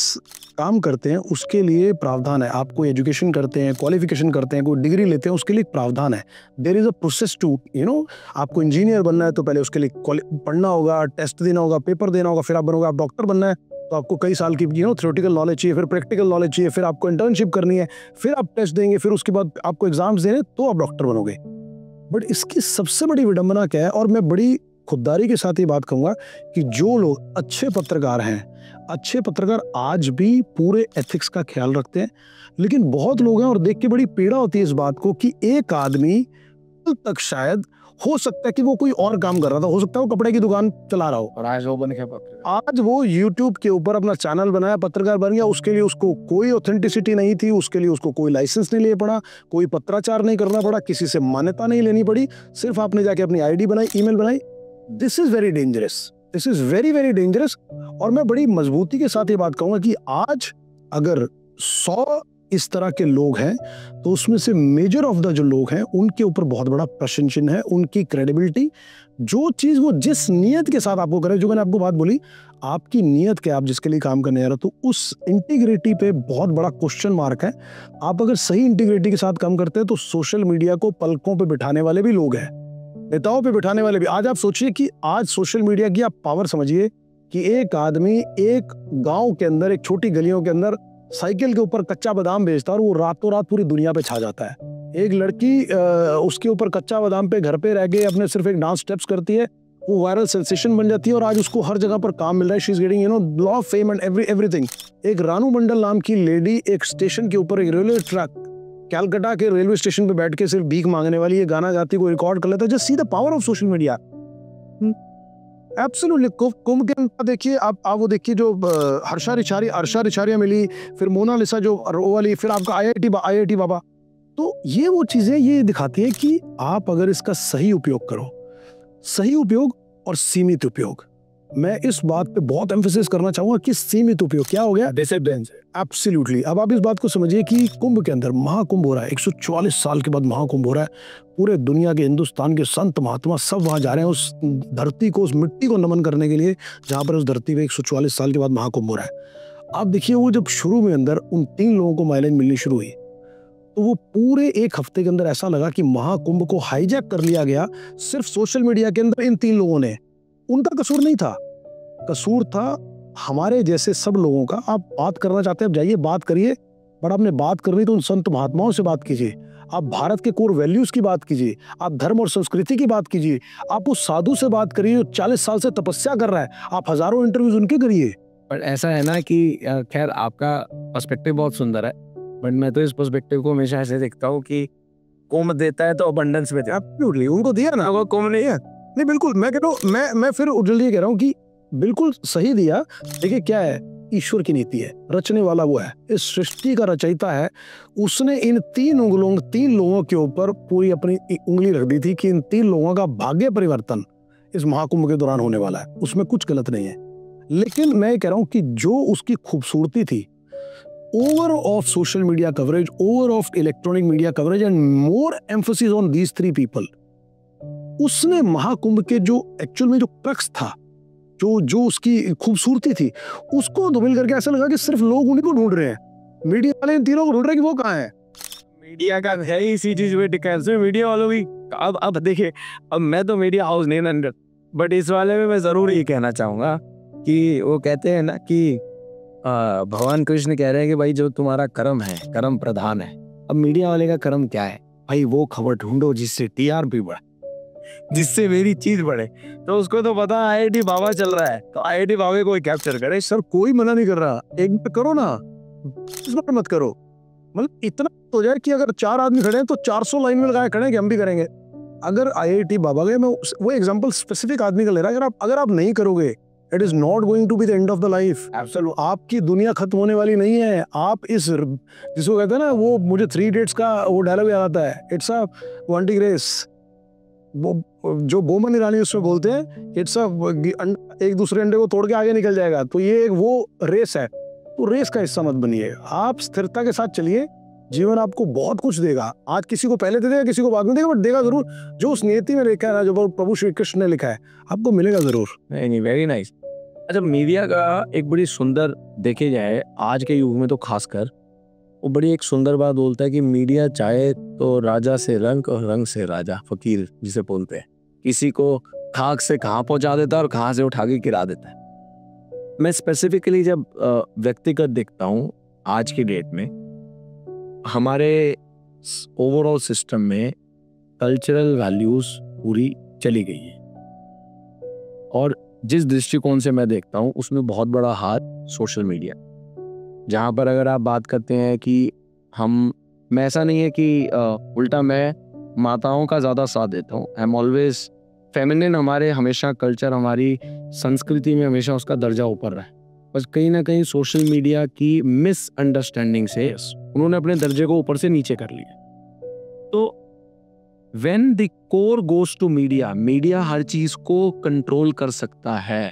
काम करते हैं उसके लिए प्रावधान है। आप कोई एजुकेशन करते हैं, क्वालिफिकेशन करते हैं, कोई डिग्री लेते हैं, उसके लिए एक प्रावधान है। There is a process to आपको इंजीनियर बनना है तो पहले उसके लिए पढ़ना होगा, टेस्ट देना होगा, पेपर देना होगा, फिर आप बनोगे। आप डॉक्टर बनना है तो आपको कई साल की थ्योरेटिकल नॉलेज चाहिए, फिर प्रैक्टिकल नॉलेज चाहिए, फिर आपको इंटर्नशिप करनी है, फिर आप टेस्ट देंगे, फिर उसके बाद आपको एग्जाम्स देने तो आप डॉक्टर बनोगे। बट इसकी सबसे बड़ी विडंबना क्या है, और मैं बड़ी खुददारी के साथ ये बात कहूँगा कि जो लोग अच्छे पत्रकार हैं, अच्छे पत्रकार आज भी पूरे एथिक्स का ख्याल रखते हैं, लेकिन बहुत लोग हैं, और देख के बड़ी पीड़ा होती है इस बात को कि एक आदमी कल तक शायद हो सकता है कि वो कोई और काम कर रहा था, हो सकता है वो कपड़े की दुकान चला रहा हो, और आज वो बन गया पत्रकार। आज वो YouTube के ऊपर अपना चैनल बनाया, पत्रकार बन गया। उसके लिए उसको कोई ऑथेंटिसिटी नहीं थी, उसके लिए उसको कोई लाइसेंस नहीं ले पड़ा, कोई पत्राचार नहीं करना पड़ा, किसी से मान्यता नहीं लेनी पड़ी, सिर्फ आपने जाके अपनी आईडी बनाई, ईमेल बनाई। This is very dangerous, this is very very dangerous. और मैं बड़ी मजबूती के साथ ये बात कहूंगा कि आज अगर 100 इस तरह के लोग हैं तो उसमें से मेजर ऑफ द जो लोग हैं उनके ऊपर बहुत बड़ा प्रश्न चिन्ह है। उनकी क्रेडिबिलिटी, जो चीज वो जिस नियत के साथ आपको करे, जो मैंने आपको बात बोली, आपकी नियत क्या, आप जिसके लिए काम करने जा रहे हो, तो उस इंटीग्रिटी पे बहुत बड़ा क्वेश्चन मार्क है। आप अगर सही इंटीग्रिटी के साथ काम करते हैं तो सोशल मीडिया को पलकों पे बिठाने वाले भी लोग हैं, नेताओं पे बिठाने वाले भी। आज आप सोचिए कि आज सोशल मीडिया की आप पावर समझिए कि एक आदमी एक गांव के अंदर, एक छोटी गलियों के अंदर साइकिल के ऊपर कच्चा बादाम बेचता है और वो रातों रात पूरी दुनिया पे छा जाता है। एक लड़की उसके ऊपर कच्चा बादाम पे घर पे रह के अपने सिर्फ एक डांस स्टेप्स करती है, वो वायरल सेंसेशन बन जाती है और आज उसको हर जगह पर काम मिल रहा है। She is getting law of fame and everything. एक रानू मंडल नाम की लेडी एक स्टेशन के ऊपर, एक रेलवे ट्रैक, कैलकाटा के रेलवे स्टेशन पे बैठ के सिर्फ भीख मांगने वाली ये गाना गाती को रिकॉर्ड कर लेता है। Just see the power of social media. Absolutely. Kumbh के अंदर देखिए, आप वो देखिए जो अर्शा रिछारिया मिली, फिर मोनालिसा जो वो वाली, फिर आपका आईआईटी बाबा। तो ये वो चीजें ये दिखाती है कि आप अगर इसका सही उपयोग करो, सही उपयोग और सीमित उपयोग। मैं इस बात पे बहुत एम्फेसिस करना चाहूंगा कि सीमित उपयोग क्या हो गया, डिसिप्लिन। एब्सोल्युटली। अब आप इस बात को समझिए कि कुंभ के अंदर महाकुंभ हो रहा है, 144 साल के बाद महाकुंभ हो रहा है। पूरे दुनिया के, हिंदुस्तान के संत महात्मा सब वहां जा रहे हैं उस धरती को, उस मिट्टी को नमन करने के लिए, जहां पर उस धरती पे 144 साल के बाद महाकुंभ हो रहा है। आप देखिए, वो जब शुरू में अंदर उन 3 लोगों को माइलेज मिलनी शुरू हुई तो वो पूरे एक हफ्ते के अंदर ऐसा लगा कि महाकुंभ को हाईजैक कर लिया गया सिर्फ सोशल मीडिया के अंदर इन 3 लोगों ने। उनका कसूर नहीं था, कसूर था हमारे जैसे सब लोगों का। आप बात करना चाहते हैं, आप जाइए बात करिए, बट आपने बात करनी तो उन संत महात्माओं से बात कीजिए, आप भारत के कोर वैल्यूज की बात कीजिए, आप धर्म और संस्कृति की बात कीजिए, आप उस साधु से बात करिए जो 40 साल से तपस्या कर रहा है, आप हजारों इंटरव्यूज उनके करिए। पर ऐसा है ना कि खैर आपका पर्सपेक्टिव बहुत सुंदर है, बट मैं तो इस पर्सपेक्टिव को हमेशा ऐसे देखता हूँ कि कुंभ देता है तो अबंडेंस में देता है। एब्सोल्युटली, उनको दिया ना, वो कुंभ नहीं है। नहीं, बिल्कुल। मैं कह रहा हूँ, मैं फिर जल्दी कह रहा हूँ कि बिल्कुल सही दिया। देखिए क्या है, ईश्वर की नीति है, रचने वाला वो है, इस सृष्टि का रचयिता है। उसने इन 3 लोगों के ऊपर पूरी अपनी उंगली रख दी थी कि इन 3 लोगों का भाग्य परिवर्तन इस महाकुंभ के दौरान होने वाला है, उसमें कुछ गलत नहीं है। लेकिन मैं कह रहा हूं कि जो उसकी खूबसूरती थी, over of social media coverage, over of electronic media coverage and more emphasis on these 3 people, उसने महाकुंभ के जो एक्चुअल में जो क्रक्स था, जो उसकी खूबसूरती थी, उसको धूमिल करके ऐसा लगा कि सिर्फ लोग उन्हीं को ढूंढ रहे हैं। मीडिया वाले इन 3 को ढूंढ रहे हैं कि वो कहाँ है। मीडिया का है इसी चीज में टिकास में मीडिया वालों की। अब देखिए, अब मैं तो मीडिया हाउस नहीं ना, बट इस वाले में मैं जरूर ये कहना चाहूंगा कि वो कहते हैं ना कि भगवान कृष्ण कह रहे हैं कि भाई जो तुम्हारा कर्म है, कर्म प्रधान है। अब मीडिया वाले का कर्म क्या है भाई? वो खबर ढूंढो जिससे टीआरपी बढ़े, जिससे मेरी चीज बढ़े। तो उसको तो पता आईआईटी बाबा चल रहा है, तो आईआईटी बाबा को कैप्चर करे। सर कोई मना नहीं कर रहा, एक बार करो ना, इस बार मत करो। मतलब इतना हो जाए कि अगर 4 आदमी खड़े हैं तो 400 लाइन में लगाए खड़े हैं कि हम भी करेंगे। अगर आईआईटी बाबा गए, मैं वो एग्जांपल स्पेसिफिक आदमी का ले रहा है, अगर आप नहीं करोगे, it is not going to be the end of the life. Absolutely. आपकी दुनिया खत्म होने वाली नहीं है। आप इस, जिसको कहते हैं ना, वो मुझे 3 इडियट्स का वो डायलॉग याद आता है, इट्स अ वांटिंग रेस। वो जो बोमन ईरानी उसमें बोलते हैं, इट्स अ, एक दूसरे अंडे को तोड़ के आगे निकल जाएगा। तो ये एक वो रेस है, तो रेस का हिस्सा मत बनिए। आप स्थिरता के साथ चलिए, जीवन आपको बहुत कुछ देगा। आज किसी को पहले दे देगा, किसी को बाद में देगा, बट देगा जरूर। जो उस नियति में लिखा है ना, जो प्रभु श्री कृष्ण ने लिखा है, आपको मिलेगा जरूर। नहीं, वेरी नाइस। अच्छा, मीडिया का एक बड़ी सुंदर देखे जाए आज के युग में तो खासकर, वो बड़ी एक सुंदर बात बोलता है कि मीडिया चाहे तो राजा से रंग और रंग से राजा, फकीर जिसे बोलते हैं, किसी को खाक से कहाँ पहुंचा देता है और कहाँ से उठा के गिरा देता है। मैं स्पेसिफिकली जब व्यक्तिगत देखता हूँ आज की डेट में, हमारे ओवरऑल सिस्टम में कल्चरल वैल्यूज पूरी चली गई है, और जिस दृष्टिकोण से मैं देखता हूँ उसमें बहुत बड़ा हाथ सोशल मीडिया, जहाँ पर अगर आप बात करते हैं कि मैं ऐसा नहीं है कि उल्टा मैं माताओं का ज़्यादा साथ देता हूँ। I am always feminine. हमारे हमेशा कल्चर, हमारी संस्कृति में हमेशा उसका दर्जा ऊपर रहा है, बस कहीं ना कहीं सोशल मीडिया की मिसअंडरस्टैंडिंग से उन्होंने अपने दर्जे को ऊपर से नीचे कर लिया। तो when the core goes to media, media हर चीज को कंट्रोल कर सकता है।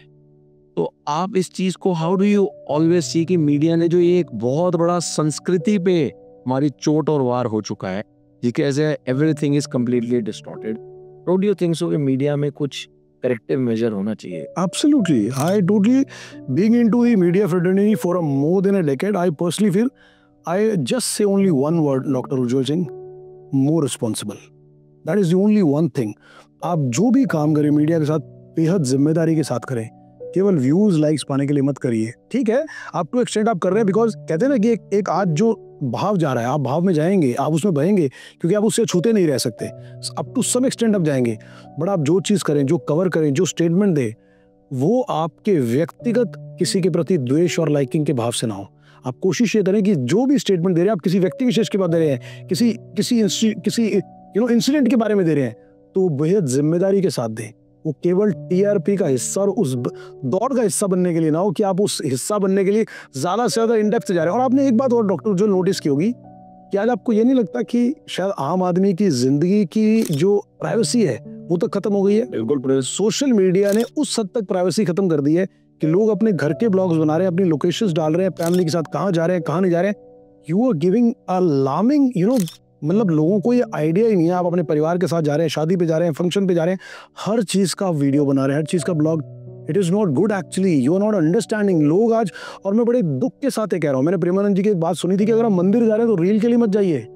तो आप इस चीज को how do you always see कि मीडिया ने जो ये एक बहुत बड़ा संस्कृति पे हमारी चोट और वार हो चुका है, जी कैसे everything is completely distorted. How do you think so कि मीडिया में कुछ करेक्टिव मेजर होना चाहिए? Absolutely. I totally, being into the media fraternity for a more than a decade, I personally feel, I just say only one word, Dr. Ujjwal Singh, more responsible. That is the only one thing. आप जो भी काम करें media के साथ बेहद जिम्मेदारी के साथ करें। केवल व्यूज लाइक्स पाने के लिए मत करिए। ठीक है, आप टू एक्सटेंड आप कर रहे हैं, बिकॉज कहते हैं ना कि एक आज जो भाव जा रहा है, आप भाव में जाएंगे, आप उसमें बहेंगे, क्योंकि आप उससे छूते नहीं रह सकते। अप टू सम एक्सटेंड आप जाएंगे, बट आप जो चीज़ करें, जो कवर करें, जो स्टेटमेंट दे, वो आपके व्यक्तिगत किसी के प्रति द्वेष और लाइकिंग के भाव से ना हो। आप कोशिश ये करें कि जो भी स्टेटमेंट दे रहे हैं, आप किसी व्यक्ति विशेष के बाद दे रहे हैं, किसी इंसिडेंट के बारे में दे रहे हैं, तो बेहद जिम्मेदारी के साथ दें। वो केवल टीआरपी का हिस्सा और उस दौड़ का हिस्सा बनने के लिए ना हो कि आप उस हिस्सा बनने के लिए ज़्यादा से ज़्यादा इनडेप्थ जा रहे हैं। और आपने एक बात और डॉक्टर जो नोटिस की होगी कि आज आपको ये नहीं लगता कि शायद आम आदमी की जिंदगी की जो प्राइवेसी है वो तो खत्म हो गई है? बिल्कुल, सोशल मीडिया ने उस हद तक प्राइवेसी खत्म कर दी है कि लोग अपने घर के ब्लॉग्स बना रहे हैं, अपनी लोकेशंस डाल रहे हैं, फैमिली के साथ कहाँ जा रहे हैं, कहाँ नहीं जा रहे हैं। यू आर गिविंग अलार्मिंग, मतलब लोगों को ये आइडिया ही नहीं है। आप अपने परिवार के साथ जा रहे हैं, शादी पे जा रहे हैं, फंक्शन पे जा रहे हैं, हर चीज़ का वीडियो बना रहे हैं, हर चीज़ का blog. It is not good actually, you are not understanding लोग आज। और मैं बड़े दुख के साथ ये कह रहा हूँ, मैंने प्रेमानंद जी की एक बात सुनी थी कि अगर आप मंदिर जा रहे हैं तो रील के लिए मत जाइए।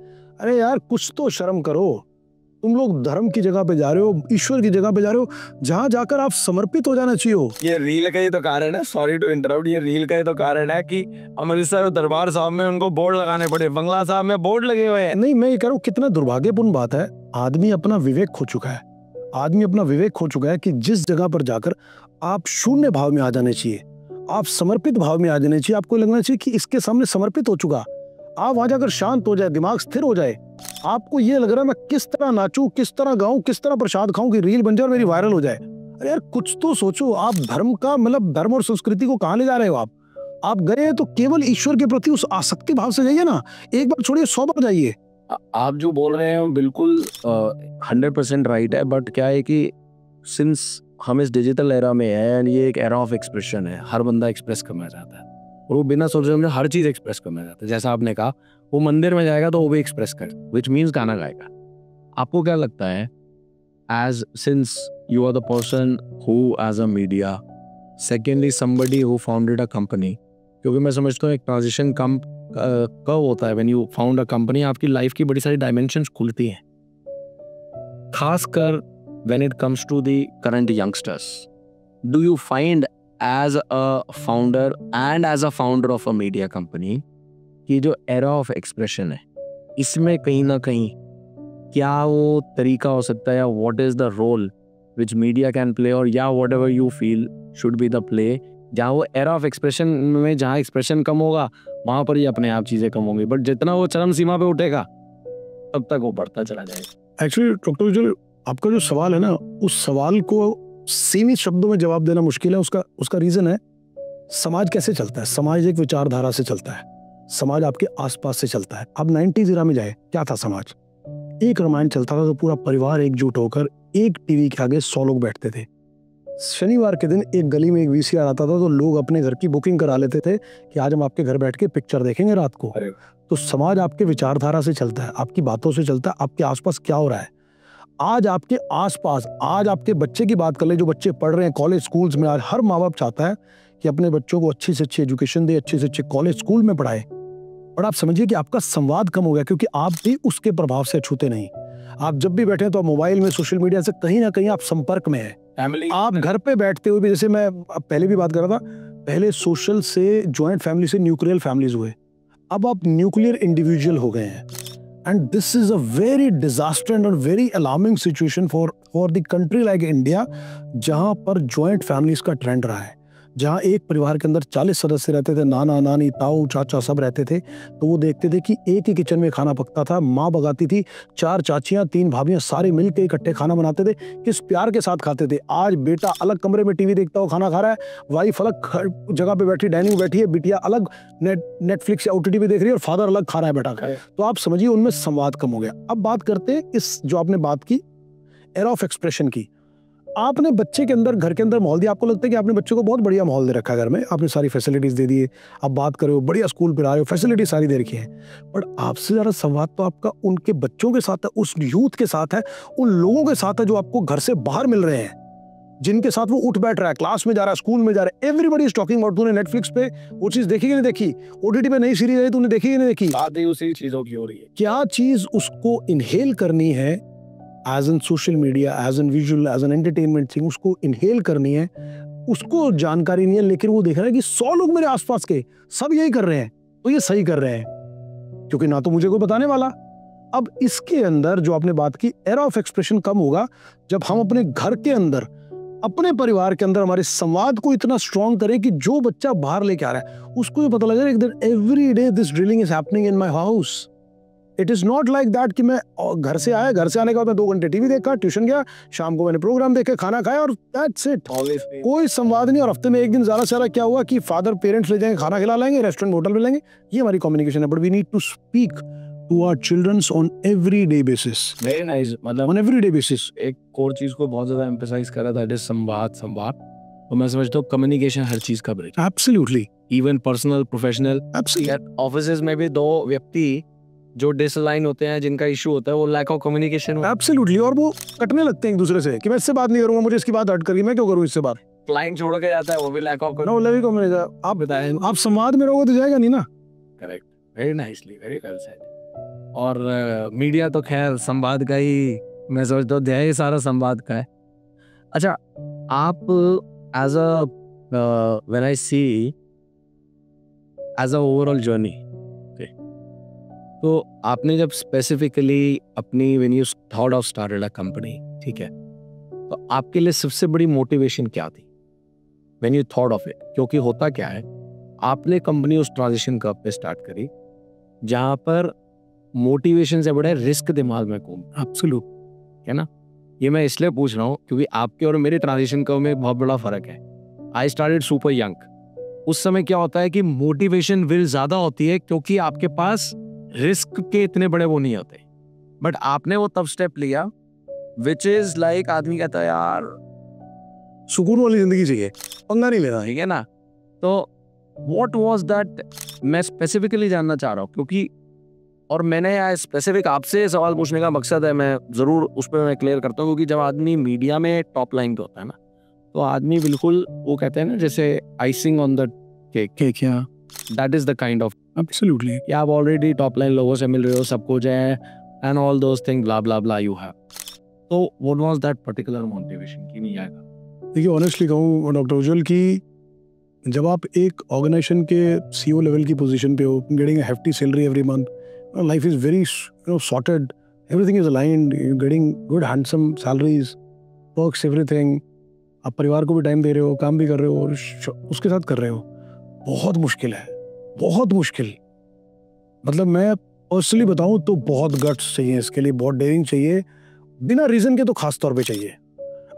अरे यार, कुछ तो शर्म करो। तुम लोग धर्म की जगह पे जा रहे हो, ईश्वर की जगह पे जा रहे हो, जहाँ जाकर आप समर्पित हो जाना चाहिए। ये रील का ही तो कारण है, सॉरी टू इंटरप्ट, ये रील का ही तो कारण है कि अमृतसर दरबार साहब में उनको बोर्ड लगाने पड़े, बंगला साहब में बोर्ड लगे हुए हैं। नहीं, मैं ये कह रहा हूँ कितना दुर्भाग्यपूर्ण बात है। आदमी अपना विवेक खो चुका है, आदमी अपना विवेक खो चुका है कि जिस जगह पर जाकर आप शून्य भाव में आ जाने चाहिए, आप समर्पित भाव में आ जाने चाहिए। आपको लगना चाहिए कि इसके सामने समर्पित हो चुका, आप वहां जाकर शांत हो जाए, दिमाग स्थिर हो जाए। आपको ये लग रहा है मैं किस तरह नाचूं, किस तरह गाऊं, किस तरह प्रसाद खाऊं कि रील बन जाए और मेरी वायरल हो जाए। अरे यार, कुछ तो सोचो। आप धर्म का मतलब धर्म और संस्कृति को कहाँ ले जा रहे हो? आप गए हैं तो केवल ईश्वर के प्रति उस आसक्ति भाव से जाइए ना। एक बार छोड़िए, 100 बार जाइए। आप जो बोल रहे हैं बिल्कुल 100% राइट है, बट क्या है कि सिंस हम इस डिजिटल एरा में है, ये एक एरा ऑफ एक्सप्रेशन है, हर बंदा एक्सप्रेस करना चाहता है और वो बिना सोचे समझे हर चीज एक्सप्रेस करना चाहता है। जैसा आपने कहा, वो मंदिर में जाएगा तो वो भी एक्सप्रेस कर, विच मीन्स गाना गाएगा। आपको क्या लगता है, as since you are the person who as a media, secondly somebody who founded a company, क्योंकि मैं समझता हूँ एक ट्रांजिशन कब होता है, when you found a company, आपकी लाइफ की बड़ी सारी डायमेंशंस खुलती हैं, खासकर when it comes to the current youngsters. Do you find as a founder and as a founder of a media company कि जो era of expression है, इसमें कहीं ना कहीं क्या वो तरीका हो सकता है, या what is the role which media can play, और या whatever you feel should be the play, जहाँ वो era of expression में जहाँ expression कम होगा वहाँ पर ही अपने आप चीज़ें कम होंगी, बट जितना वो चरम सीमा पे उठेगा तब तक वो बढ़ता चला जाएगा। एक्चुअली डॉक्टर उज्जवल, आपका जो सवाल है ना, उस सवाल को सीमित शब्दों में जवाब देना मुश्किल है। उसका रीजन है समाज कैसे चलता है। समाज एक विचारधारा से चलता है, समाज आपके आसपास से चलता है। अब 90s एरा में जाए, क्या था समाज? एक रामायण चलता था तो पूरा परिवार एकजुट होकर एक टीवी के आगे 100 लोग बैठते थे। शनिवार के दिन एक गली में एक वीसीआर आता था, तो लोग अपने घर की बुकिंग करा लेते थे कि आज हम आपके घर बैठ के पिक्चर देखेंगे रात को। तो समाज आपके विचारधारा से चलता है, आपकी बातों से चलता है, आपके आसपास क्या हो रहा है। आज आपके आसपास, आज आपके बच्चे की बात कर ले, जो बच्चे पढ़ रहे हैं कॉलेज स्कूल्स में, आज हर माँ बाप चाहता है कि अपने बच्चों को अच्छी से अच्छी एजुकेशन दे, अच्छे से अच्छे कॉलेज स्कूल में पढ़ाए। और आप समझिए कि आपका संवाद कम हो गया, क्योंकि आप भी उसके प्रभाव से छूते नहीं। आप जब भी बैठे हैं तो मोबाइल में, सोशल मीडिया से कहीं ना कहीं आप संपर्क में है। फैमिली, आप घर पे बैठते हुए भी, जैसे मैं पहले भी बात कर रहा था, पहले सोशल से, ज्वाइंट फैमिली से न्यूक्लियर फैमिलीज हुए, अब आप न्यूक्लियर इंडिविजुअल हो गए हैं। And this is a very disaster and very alarming situation for the country like India, जहां पर ज्वाइंट फैमिलीज का ट्रेंड रहा है, जहां एक परिवार के अंदर 40 सदस्य रहते थे, नाना नानी ताऊ चाचा सब रहते थे। तो वो देखते थे कि एक ही किचन में खाना पकता था, माँ पकाती थी, 4 चाचियां 3 भाभियां सारे मिलकर इकट्ठे खाना बनाते थे, किस प्यार के साथ खाते थे। आज बेटा अलग कमरे में टीवी देखता हो खाना खा रहा है, वाइफ अलग जगह पे बैठी डाइनिंग बैठी है, बिटिया अलग नेटफ्लिक्स या OTT पे देख रही है, और फादर अलग खा रहा है बैठा कर। तो आप समझिए उनमें संवाद कम हो गया। अब बात करते हैं इस जो आपने बात की एरा ऑफ एक्सप्रेशन की। आपने बच्चे के अंदर, घर के अंदर माहौल दिया, आपको लगता है कि आपने बच्चे को बहुत बढ़िया माहौल दे रखा है, घर में आपने सारी फैसिलिटीज दे दी है, आप बात कर रहे हो, बढ़िया स्कूल पढ़ा रहे हो, फैसिलिटी सारी दे रखी है, बट आपसे ज्यादा संवाद तो आपका उनके बच्चों के साथ है, उस यूथ के साथ है, उन लोगों के साथ है जो आपको घर से बाहर मिल रहे हैं, जिनके साथ वो उठ बैठ रहा है, क्लास में जा रहा है, स्कूल में जा रहा है। Everybody is talking about. तूने नेटफ्लिक्स पे वो चीज देखी कि नहीं देखी, OTT पे नई सीरीज आई, तूने देखी कि नहीं देखी, बात ही उसी चीजों की हो रही है। क्या चीज उसको इनहेल करनी है as an social media, as an visual, as an entertainment thing, उसको इनहेल करनी है, उसको जानकारी नहीं है, लेकिन वो देख रहा है कि 100 लोग मेरे आसपास के सब यही कर रहे हैं, तो ये सही कर रहे हैं, क्योंकि ना तो मुझे कोई बताने वाला। अब इसके अंदर जो आपने बात की, एरा ऑफ एक्सप्रेशन कम होगा जब हम अपने घर के अंदर, अपने परिवार के अंदर हमारे संवाद को इतना स्ट्रॉन्ग करें कि जो बच्चा बाहर लेके आ रहा है उसको ये पता लगे कि every day this drilling is happening in my house. It is not like that कि मैं घर से आया, घर से आने के बाद मैं 2 घंटे टीवी देखा, ट्यूशन गया, शाम को मैंने प्रोग्राम देखे, खाना खाया और दैट्स इट, कोई संवाद नहीं। और हफ्ते में एक दिन ज्यादा से ज्यादा क्या हुआ कि फादर पेरेंट्स ले जाएंगे, खाना खिला लाएंगे, रेस्टोरेंट होटल में लेंगे, ये हमारी कम्युनिकेशन है। But we need to speak to our childrens on every day basis. Very nice, मतलब ऑन एवरी डे बेसिस। एक और चीज को बहुत ज्यादा एम्फसाइज कर रहा था, दैट इज संवाद। और मैं समझता हूँ कम्युनिकेशन हर चीज का bridge, absolutely, even personal, professional. Absolutely, offices में भी 2 व्यक्ति जो डिसअलाइन होते हैं, जिनका इशू होता है वो लैक ऑफ कम्युनिकेशन। एब्सोल्युटली, और वो कटने लगते हैं एक दूसरे से कि मैं इससे बात नहीं करूंगा, मुझे इसकी बात हट करी, मैं क्यों करूं इससे बात। क्लाइंट छोड़ के जाता है, वो भी lack of no lovey communication. आप बताएं, आप संवाद में रहोगे तो जाएगा नहीं ना। Correct, very nicely, very well said. और मीडिया तो खैर संवाद का ही, मैं सोचता हूँ ध्यान सारा संवाद का है। अच्छा, आप as a when I see as a overall journey, तो आपने जब स्पेसिफिकली अपनी when you thought of started a company, ठीक है, तो आपके लिए सबसे बड़ी मोटिवेशन क्या थी when you thought of it? क्योंकि होता क्या है, आपने कंपनी उस ट्रांजिशन कर्व पे स्टार्ट करी जहां पर मोटिवेशन से बड़े रिस्क दिमाग में घूम। एब्सोल्यूट, है ना? ये मैं इसलिए पूछ रहा हूँ क्योंकि आपके और मेरे ट्रांजिशन कर्व में बहुत बड़ा फर्क है। I started super young. उस समय क्या होता है कि मोटिवेशन विल ज्यादा होती है क्योंकि आपके पास रिस्क के इतने बड़े वो नहीं होते। बट आपने वो तब स्टेप लिया विच इज लाइक, आदमी कहता है यार सुकून वाली जिंदगी चाहिए, पंगा नहीं लेना, ठीक है ना? तो व्हाट वाज दैट, मैं स्पेसिफिकली जानना चाह रहा हूँ, क्योंकि और मैंने स्पेसिफिक आपसे सवाल पूछने का मकसद है, मैं ज़रूर उस पर मैं क्लियर करता हूँ, क्योंकि जब आदमी मीडिया में टॉप लाइन पे होता है ना, तो आदमी बिल्कुल वो कहते हैं ना, जैसे आइसिंग ऑन द केक, क्या that is the kind of, absolutely, कि आप ऑलरेडी टॉप लाइन लोगों से मिल रहे हो, सब कुछ है, and all those thing blah blah blah you have. तो what was that particular motivation कि नहीं आएगा? देखिए ऑनेस्टली कहूँ डॉक्टर उज्जवल की, जब आप एक ऑर्गेनाइजेशन के CEO लेवल की पोजीशन पे हो, getting a hefty salary every month, life is very sorted, everything is aligned, you getting good handsome salaries, works, everything, आप परिवार को भी टाइम दे रहे हो, काम भी कर रहे हो और उसके साथ कर रहे हो, बहुत मुश्किल है, बहुत मुश्किल। मतलब मैं पर्सनली बताऊं तो बहुत गट्स चाहिए इसके लिए, बहुत डेयरिंग चाहिए, बिना रीजन के तो खास तौर पे चाहिए।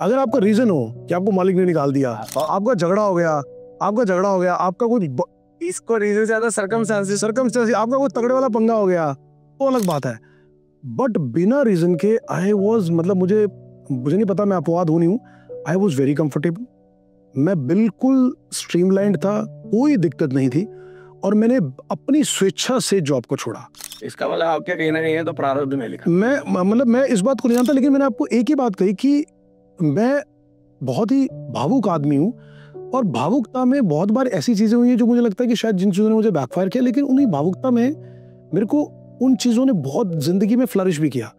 अगर आपका रीजन हो कि आपको मालिक ने निकाल दिया, आपका झगड़ा हो गया, आपका कोई इसको रीजन ज्यादा सर्कमस्टेंसेस, आपका कोई तगड़े वाला पंगा हो गया, तो अलग बात है। बट बिना रीजन के आई वाज, मतलब मुझे नहीं पता, मैं अपवाद हूँ नहीं हूँ, आई वॉज वेरी कंफर्टेबल, मैं बिल्कुल स्ट्रीमलाइंड था, कोई दिक्कत नहीं थी, और मैंने अपनी स्वेच्छा से जॉब को छोड़ा। इसका मतलब आपके कहीं ना कहीं है तो प्रारब्ध में लिखा। मैं इस बात को नहीं जानता, लेकिन मैंने आपको एक ही बात कही कि मैं बहुत ही भावुक आदमी हूँ, और भावुकता में बहुत बार ऐसी चीजें हुई हैं जो मुझे लगता है कि शायद जिन चीजों ने मुझे बैकफायर किया, लेकिन उन्हीं भावुकता में मेरे को उन चीजों ने बहुत जिंदगी में फ्लरिश भी किया।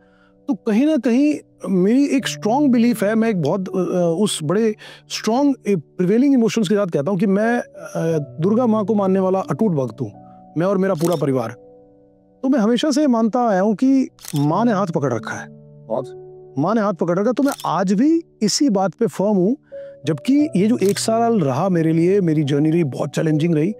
तो कहीं ना कहीं मेरी एक स्ट्रॉन्ग बिलीफ है, मैं एक बहुत उस बड़े स्ट्रॉन्ग प्रिवेलिंग इमोशंस के साथ कहता हूँ कि मैं दुर्गा माँ को मानने वाला अटूट भक्त हूँ, मैं और मेरा पूरा परिवार। तो मैं हमेशा से मानता आया हूँ कि माँ ने हाथ पकड़ रखा है, माँ ने हाथ पकड़ रखा। तो मैं आज भी इसी बात पे फर्म हूँ, जबकि ये जो 1 साल रहा मेरे लिए, मेरी जर्नी रही बहुत चैलेंजिंग रही।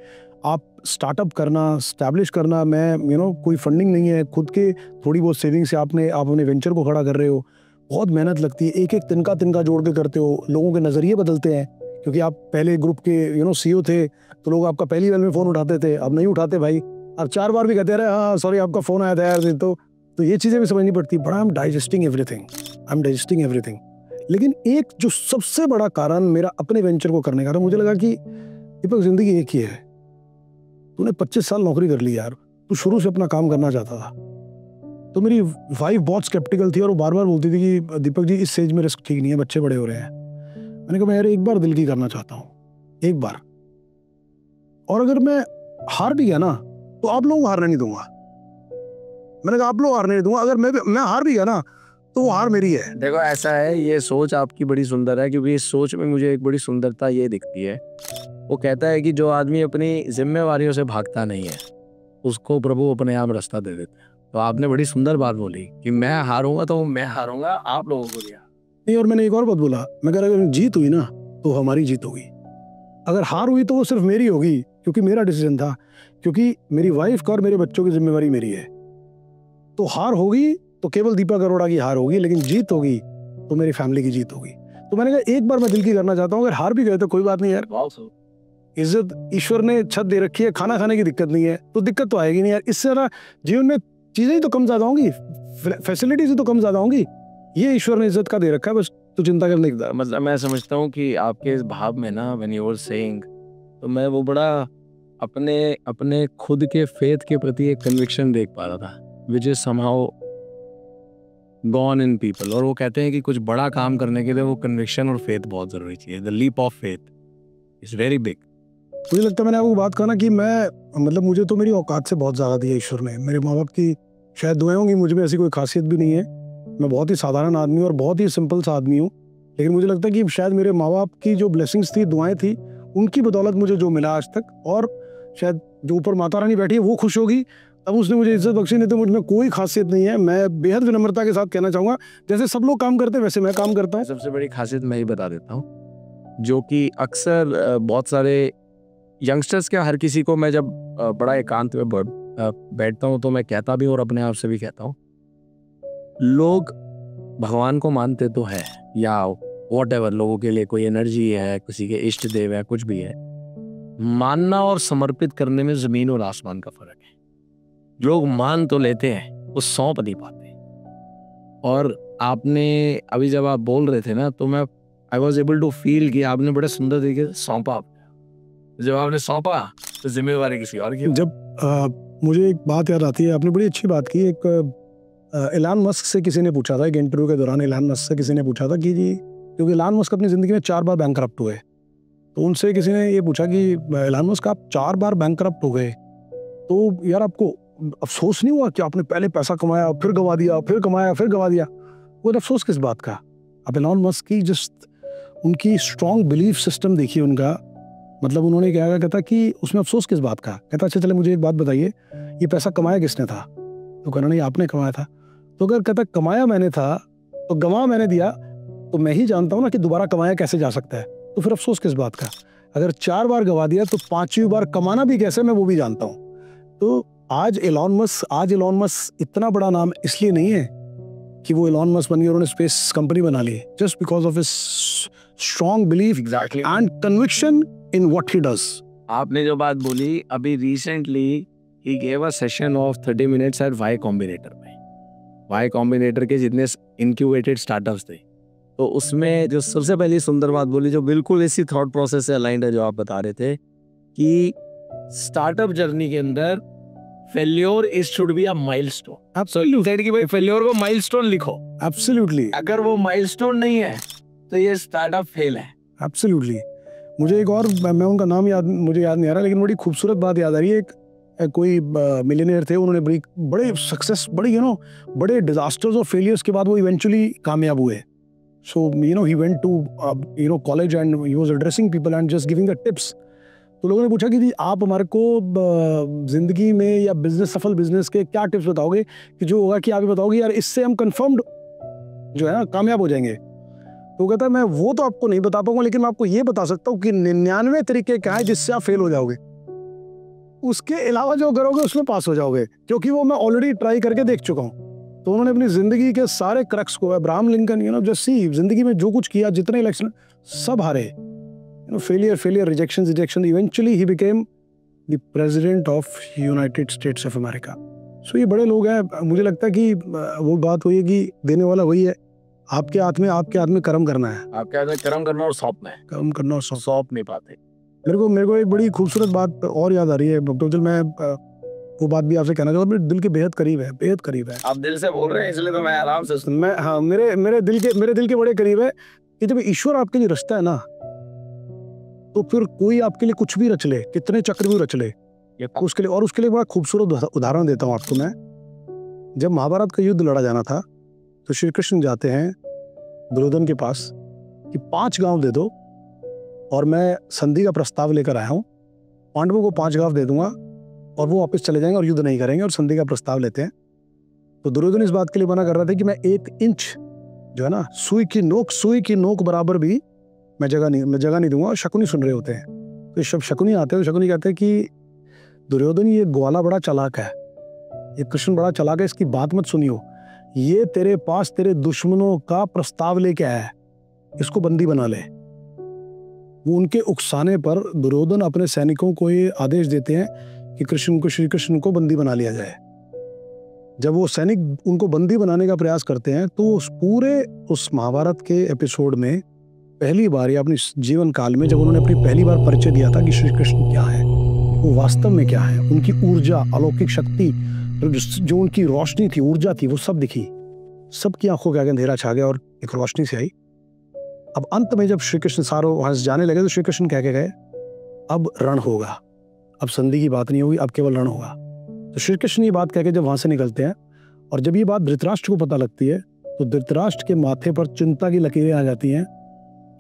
आप स्टार्टअप करना, स्टैब्लिश करना, मैं कोई फंडिंग नहीं है, खुद के थोड़ी बहुत सेविंग से आप अपने वेंचर को खड़ा कर रहे हो, बहुत मेहनत लगती है, एक एक तिनका जोड़ के करते हो, लोगों के नज़रिए बदलते हैं, क्योंकि आप पहले ग्रुप के सीईओ थे तो लोग आपका पहली बार में फ़ोन उठाते थे, अब नहीं उठाते भाई, अब 4 बार भी कहते रहे हाँ सॉरी आपका फ़ोन आया था यार। तो ये चीज़ें भी समझनी पड़ती, बड़ा आई एम डाइजेस्टिंग एवरीथिंग। लेकिन एक जो सबसे बड़ा कारण मेरा अपने वेंचर को करने का था, मुझे लगा कि दीपक जिंदगी एक ही है, तूने 25 साल नौकरी कर ली यार, तू शुरू से अपना काम करना चाहता था। तो मेरी वाइफ बहुत स्केप्टिकल थी और वो बार बार बोलती थी कि दीपक जी इस स्टेज में रिस्क ठीक नहीं है, बच्चे बड़े हो रहे हैं। मैंने कहा मैं यार एक बार दिल की करना चाहता हूँ, एक बार, और अगर मैं हार भी गया ना तो आप लोगों को हारने नहीं दूंगा। मैंने कहा आप लोग हारने नहीं दूंगा, अगर मैं हार भी गया ना तो वो हार मेरी है। देखो ऐसा है, ये सोच आपकी बड़ी सुंदर है, क्योंकि इस सोच में मुझे एक बड़ी सुंदरता ये दिखती है। वो कहता है कि जो आदमी अपनी जिम्मेवारियों से भागता नहीं है उसको प्रभु अपने आप रास्ता दे देते हैं। तो आपने बड़ी सुंदर बात बोली कि मैं हारूंगा तो मैं हारूंगा, आप लोगों को दिया नहीं। और मैंने एक और बात बोला, मैं कह रहा अगर जीत हुई ना तो हमारी जीत होगी, अगर हार हुई तो वो सिर्फ मेरी होगी, क्योंकि मेरा डिसीजन था, क्योंकि मेरी वाइफ का और मेरे बच्चों की जिम्मेवारी मेरी है। तो हार होगी तो केवल दीपक अरोड़ा की हार होगी, लेकिन जीत होगी तो मेरी फैमिली की जीत होगी। तो मैंने कहा एक बार मैं दिल की करना चाहता हूँ, अगर हार भी गए तो कोई बात नहीं यार, इज्जत ईश्वर ने छत दे रखी है, खाना खाने की दिक्कत नहीं है, तो दिक्कत तो आएगी नहीं यार। इससे ज़्यादा जीवन में चीज़ें ही तो कम ज़्यादा होंगी, फैसिलिटीज ही तो कम ज़्यादा होंगी, ये ईश्वर ने इज्जत का दे रखा है, बस तो चिंता करने की। मतलब मैं समझता हूँ कि आपके इस भाव में ना, व्हेन यू वर सेइंग, तो मैं वो बड़ा अपने खुद के फेथ के प्रति एक कन्विक्शन देख पा रहा था, which is somehow gone in people. और वो कहते हैं कि कुछ बड़ा काम करने के लिए वो कन्विक्शन और फेथ बहुत जरूरी चाहिए। The leap of faith is very big. मुझे लगता है मैंने आपको बात कहा ना कि मुझे तो मेरी औकात से बहुत ज़्यादा दिया ईश्वर ने। मेरे माँ बाप की शायद दुआएं होंगी, मुझ में ऐसी कोई खासियत भी नहीं है, मैं बहुत ही साधारण आदमी हूँ और बहुत ही सिंपल सा आदमी हूँ, लेकिन मुझे लगता है कि शायद मेरे माँ बाप की जो ब्लेसिंग्स थी, दुआएं थी, उनकी बदौलत मुझे जो मिला आज तक, और शायद जो ऊपर माता रानी बैठी है वो खुश होगी, तब उसने मुझे इज्जत बख्शी, नहीं तो मुझ में कोई खासियत नहीं है। मैं बेहद विनम्रता के साथ कहना चाहूँगा, जैसे सब लोग काम करते हैं वैसे मैं काम करता हूँ। सबसे बड़ी खासियत मैं ही बता देता हूँ, जो कि अक्सर बहुत सारे यंगस्टर्स के, हर किसी को मैं जब बड़ा एकांत में बैठता हूँ तो मैं कहता भी हूँ और अपने आप से भी कहता हूँ, लोग भगवान को मानते तो है या व्हाटएवर, लोगों के लिए कोई एनर्जी है, किसी के इष्ट देव है, कुछ भी है, मानना और समर्पित करने में जमीन और आसमान का फर्क है। लोग मान तो लेते हैं, वो सौंप नहीं पाते। और आपने अभी जब आप बोल रहे थे ना, तो मैं I was able to feel कि आपने बड़े सुंदर तरीके से सौंपा। जब आपने सौंपा तो जिम्मेवारी किसी और की। जब मुझे एक बात याद आती है, आपने बड़ी अच्छी बात की। एक एलन मस्क से किसी ने पूछा था, एक इंटरव्यू के दौरान एलन मस्क से किसी ने पूछा था कि जी, क्योंकि एलन मस्क अपनी ज़िंदगी में 4 बार बैंकरप्ट हुए, तो उनसे किसी ने ये पूछा कि एलन मस्क आप 4 बार बैंकरप्ट हो गए, तो यार आपको अफसोस नहीं हुआ कि आपने पहले पैसा कमाया, फिर गवा दिया, फिर कमाया, फिर गवा दिया? वो अफसोस किस बात का? आप एलन मस्क की जस्ट उनकी स्ट्रॉन्ग बिलीफ सिस्टम देखिए उनका, मतलब उन्होंने क्या कहता कि उसमें अफसोस किस बात का? कहता अच्छा चले मुझे एक बात बताइए, ये पैसा कमाया किसने था? तो कहना नहीं आपने कमाया था। तो अगर कहता कमाया मैंने था तो गंवा मैंने दिया, तो मैं ही जानता हूँ ना कि दोबारा कमाया कैसे जा सकता है, तो फिर अफसोस किस बात का? अगर 4 बार गवा दिया तो 5वीं बार कमाना भी कैसे, मैं वो भी जानता हूँ। तो आज एलन मस्क इतना बड़ा नाम इसलिए नहीं है कि वो एलन मस्क बन गए, उन्होंने स्पेस कंपनी बना ली, just because of his strong belief and conviction in what he does. आपने जो बात बोली, अभी रिसेंटली ही gave a session of 30 minutes at Y Combinator में। वाई कॉम्बिनेटर के जितने इनक्यूबेटेड स्टार्टअप्स थे, तो उसमें जो सबसे पहली सुंदर बात बोली, जो बिल्कुल इसी थॉट प्रोसेस से अलाइंड है जो आप बता रहे थे, कि स्टार्टअप जर्नी के अंदर failure is should be a milestone. Absolutely कि भाई फेल्योर को माइलस्टोन लिखो, एब्सोल्युटली अगर वो माइलस्टोन नहीं है तो ये स्टार्टअप फेल है। एब्सोल्युटली। मुझे एक और, मैं उनका नाम मुझे याद नहीं आ रहा, लेकिन बड़ी खूबसूरत बात याद आ रही है। एक कोई मिलियनेयर थे, उन्होंने बड़े सक्सेस, बड़ी बड़े डिजास्टर्स और फेलियर्स के बाद वो इवेंचुअली कामयाब हुए। So he went to college and he was addressing people and just giving the tips. तो लोगों ने पूछा कि जी आप हमारे को जिंदगी में या सफल बिजनेस के क्या टिप्स बताओगे कि जो होगा कि आप ही बताओगे यार इससे हम कंफर्म्ड जो है ना कामयाब हो जाएंगे। तो कहता है मैं वो तो आपको नहीं बता पाऊंगा, लेकिन मैं आपको ये बता सकता हूँ कि 99 तरीके क्या है जिससे आप फेल हो जाओगे, उसके अलावा जो करोगे उसमें पास हो जाओगे, क्योंकि वो मैं ऑलरेडी ट्राई करके देख चुका हूँ। तो उन्होंने अपनी जिंदगी के सारे क्रक्स को, अब्राहम लिंकन जस्ट सी, जिंदगी में जो कुछ किया, जितने इलेक्शन सब हारे, failure, rejection, eventually he became the president of United States of America. So ये बड़े लोग हैं। मुझे लगता है कि वो बात हुई है कि देने वाला वही है, आपके हाथ में कर्म करना है, आपके हाथ में कर्म करना और सौंपना है, कर्म करना और सौंप नहीं पाते। मेरे को एक बड़ी खूबसूरत बात और याद आ रही है डॉक्टर अफजल, मैं वो बात भी आपसे कहना चाहूँगा, मेरे दिल के बेहद करीब है। आप दिल से बोल रहे हैं इसलिए तो मैं आराम से सुन। मैं हाँ मेरे दिल के बड़े करीब है कि जब ईश्वर आपके लिए रचता है ना, तो फिर कोई आपके लिए कुछ भी रच ले, कितने चक्र भी रच ले, उसके लिए बड़ा खूबसूरत उदाहरण देता हूँ आपको मैं। जब महाभारत का युद्ध लड़ा जाना था तो श्री कृष्ण जाते हैं दुर्योधन के पास कि 5 गांव दे दो और मैं संधि का प्रस्ताव लेकर आया हूँ, पांडवों को 5 गांव दे दूंगा और वो वापस चले जाएंगे और युद्ध नहीं करेंगे और संधि का प्रस्ताव लेते हैं। तो दुर्योधन इस बात के लिए मना कर रहा था कि मैं 1 इंच जो है ना सुई की नोक बराबर भी मैं जगह नहीं दूंगा। और शकुनी सुन रहे होते हैं, तो जब शकुनी आते हैं तो शकुनी कहते हैं कि दुर्योधन ये ग्वाला बड़ा चालाक है, ये कृष्ण बड़ा चालाक है, इसकी बात मत सुनियो, ये तेरे पास तेरे दुश्मनों का प्रस्ताव लेके आया है, इसको बंदी बना ले। वो उनके उकसाने पर दुर्योधन अपने सैनिकों को ये आदेश देते हैं कि श्री कृष्ण को बंदी बना लिया जाए। जब वो सैनिक उनको बंदी बनाने का प्रयास करते हैं तो उस महाभारत के एपिसोड में पहली बार या अपने जीवन काल में जब उन्होंने अपनी पहली बार परिचय दिया था कि श्री कृष्ण क्या है, वो वास्तव में क्या है, उनकी ऊर्जा, अलौकिक शक्ति, जो उनकी रोशनी थी, ऊर्जा थी, वो सब दिखी, सबकी आंखों के आगे अंधेरा छा गया और एक रोशनी से आई। अब अंत में जब श्री कृष्ण सारों वहां से जाने लगे तो श्री कृष्ण कह के गए अब रण होगा, अब संधि की बात नहीं होगी, अब केवल रण होगा। तो श्री कृष्ण ये बात कह के जब वहां से निकलते हैं और जब ये बात धृतराष्ट्र को पता लगती है तो धृतराष्ट्र के माथे पर चिंता की लकीरें आ जाती हैं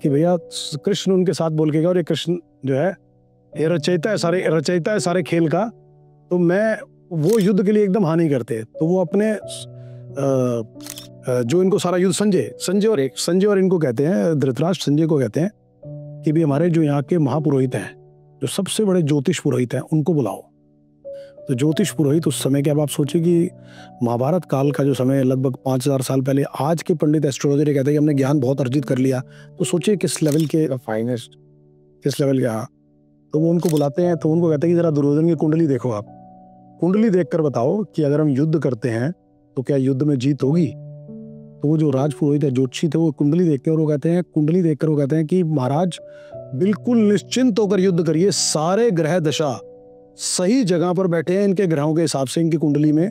कि भैया कृष्ण उनके साथ बोल के गया और ये कृष्ण जो है ये रचयिता है सारे खेल का, तो मैं वो युद्ध के लिए एकदम हाँ नहीं करते। तो वो अपने जो इनको सारा युद्ध संजय और इनको कहते हैं, धृतराष्ट्र संजय को कहते हैं कि भी हमारे जो यहाँ के महापुरोहित हैं, जो सबसे बड़े ज्योतिष पुरोहित हैं, उनको बुलाओ। तो ज्योतिष पुरोहित उस समय के, अब आप सोचिए कि महाभारत काल का जो समय लगभग 5000 साल पहले, आज के पंडित एस्ट्रोलॉजर कहते हैं कि हमने ज्ञान बहुत अर्जित कर लिया, तो सोचिए किस लेवल के फाइनेस्ट, किस लेवल के। हाँ, तो वो उनको बुलाते हैं तो उनको कहते हैं कि जरा दुर्योधन की कुंडली देखो, आप कुंडली देखकर बताओ कि अगर हम युद्ध करते हैं तो क्या युद्ध में जीत होगी। तो वो जो राजपुरोहित है, ज्योतिषी थे, वो कुंडली देखते हैं और वो कहते हैं कि महाराज बिल्कुल निश्चिंत होकर युद्ध करिए, सारे ग्रह दशा सही जगह पर बैठे हैं, इनके ग्रहों के हिसाब से इनकी कुंडली में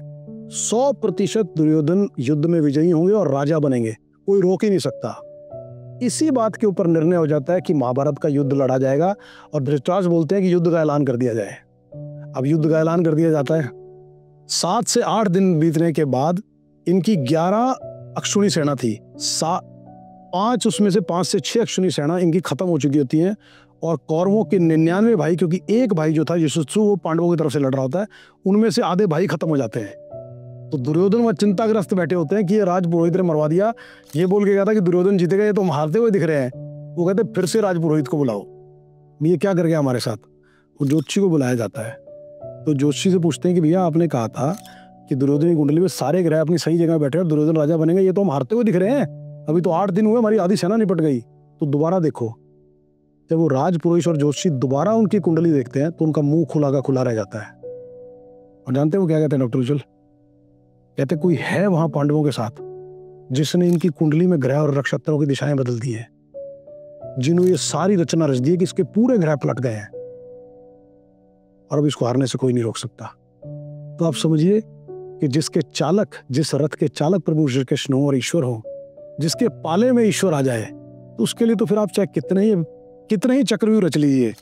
100% दुर्योधन युद्ध में विजयी होंगे और राजा बनेंगे, कोई रोक ही नहीं सकता। इसी बात के ऊपर निर्णय हो जाता है कि महाभारत का युद्ध लड़ा जाएगा और धृतराष्ट्र बोलते हैं कि युद्ध का ऐलान कर दिया जाए। अब युद्ध का ऐलान कर दिया जाता है। 7 से 8 दिन बीतने के बाद इनकी 11 अक्षुणी सेना थी, 5 उसमें से 5 से 6 अक्षुणी सेना इनकी खत्म हो चुकी होती है और कौरवों के 99 भाई, क्योंकि एक भाई जो था यशस्वी वो पांडवों की तरफ से लड़ रहा होता है, उनमें से आधे भाई खत्म हो जाते हैं। तो दुर्योधन वह चिंताग्रस्त बैठे होते हैं कि ये राजपुरोहित ने मरवा दिया, ये बोल के गया था कि दुर्योधन जीतेगा, ये तो हारते हुए दिख रहे हैं। वो कहते फिर से राजपुरोहित को बुलाओ, ये क्या कर गया हमारे साथ। वो ज्योतिषी को बुलाया जाता है। तो ज्योतिषी से पूछते हैं कि भैया आपने कहा था कि दुर्योधन की कुंडली में सारे ग्रह अपनी सही जगह बैठे और दुर्योधन राजा बनेंगे, ये तो हम हारते हुए दिख रहे हैं, अभी तो 8 दिन हुए, हमारी आधी सेना निपट गई, तो दोबारा देखो। जब वो राजपुरोहित और ज्योतिषी दोबारा उनकी कुंडली देखते हैं तो उनका मुंह खुला का खुला रह जाता है। और जानते हैं वो क्या कहते हैं डॉक्टर उज्जवल? कहते कोई है वहां पांडवों के साथ, जिसने इनकी कुंडली में ग्रह और नक्षत्रों की दिशाएं बदल दी है, जिन्होंने ये सारी रचना रच दी है कि इसके पूरे ग्रह पलट गए हैं और अब इसको हारने से कोई नहीं रोक सकता। तो आप समझिए कि जिसके चालक, जिस रथ के चालक प्रभु श्री कृष्ण हो और ईश्वर हो, जिसके पाले में ईश्वर आ जाए, तो उसके लिए तो फिर आप चाहे कितने ही चक्रव्यूह रच लीजिए।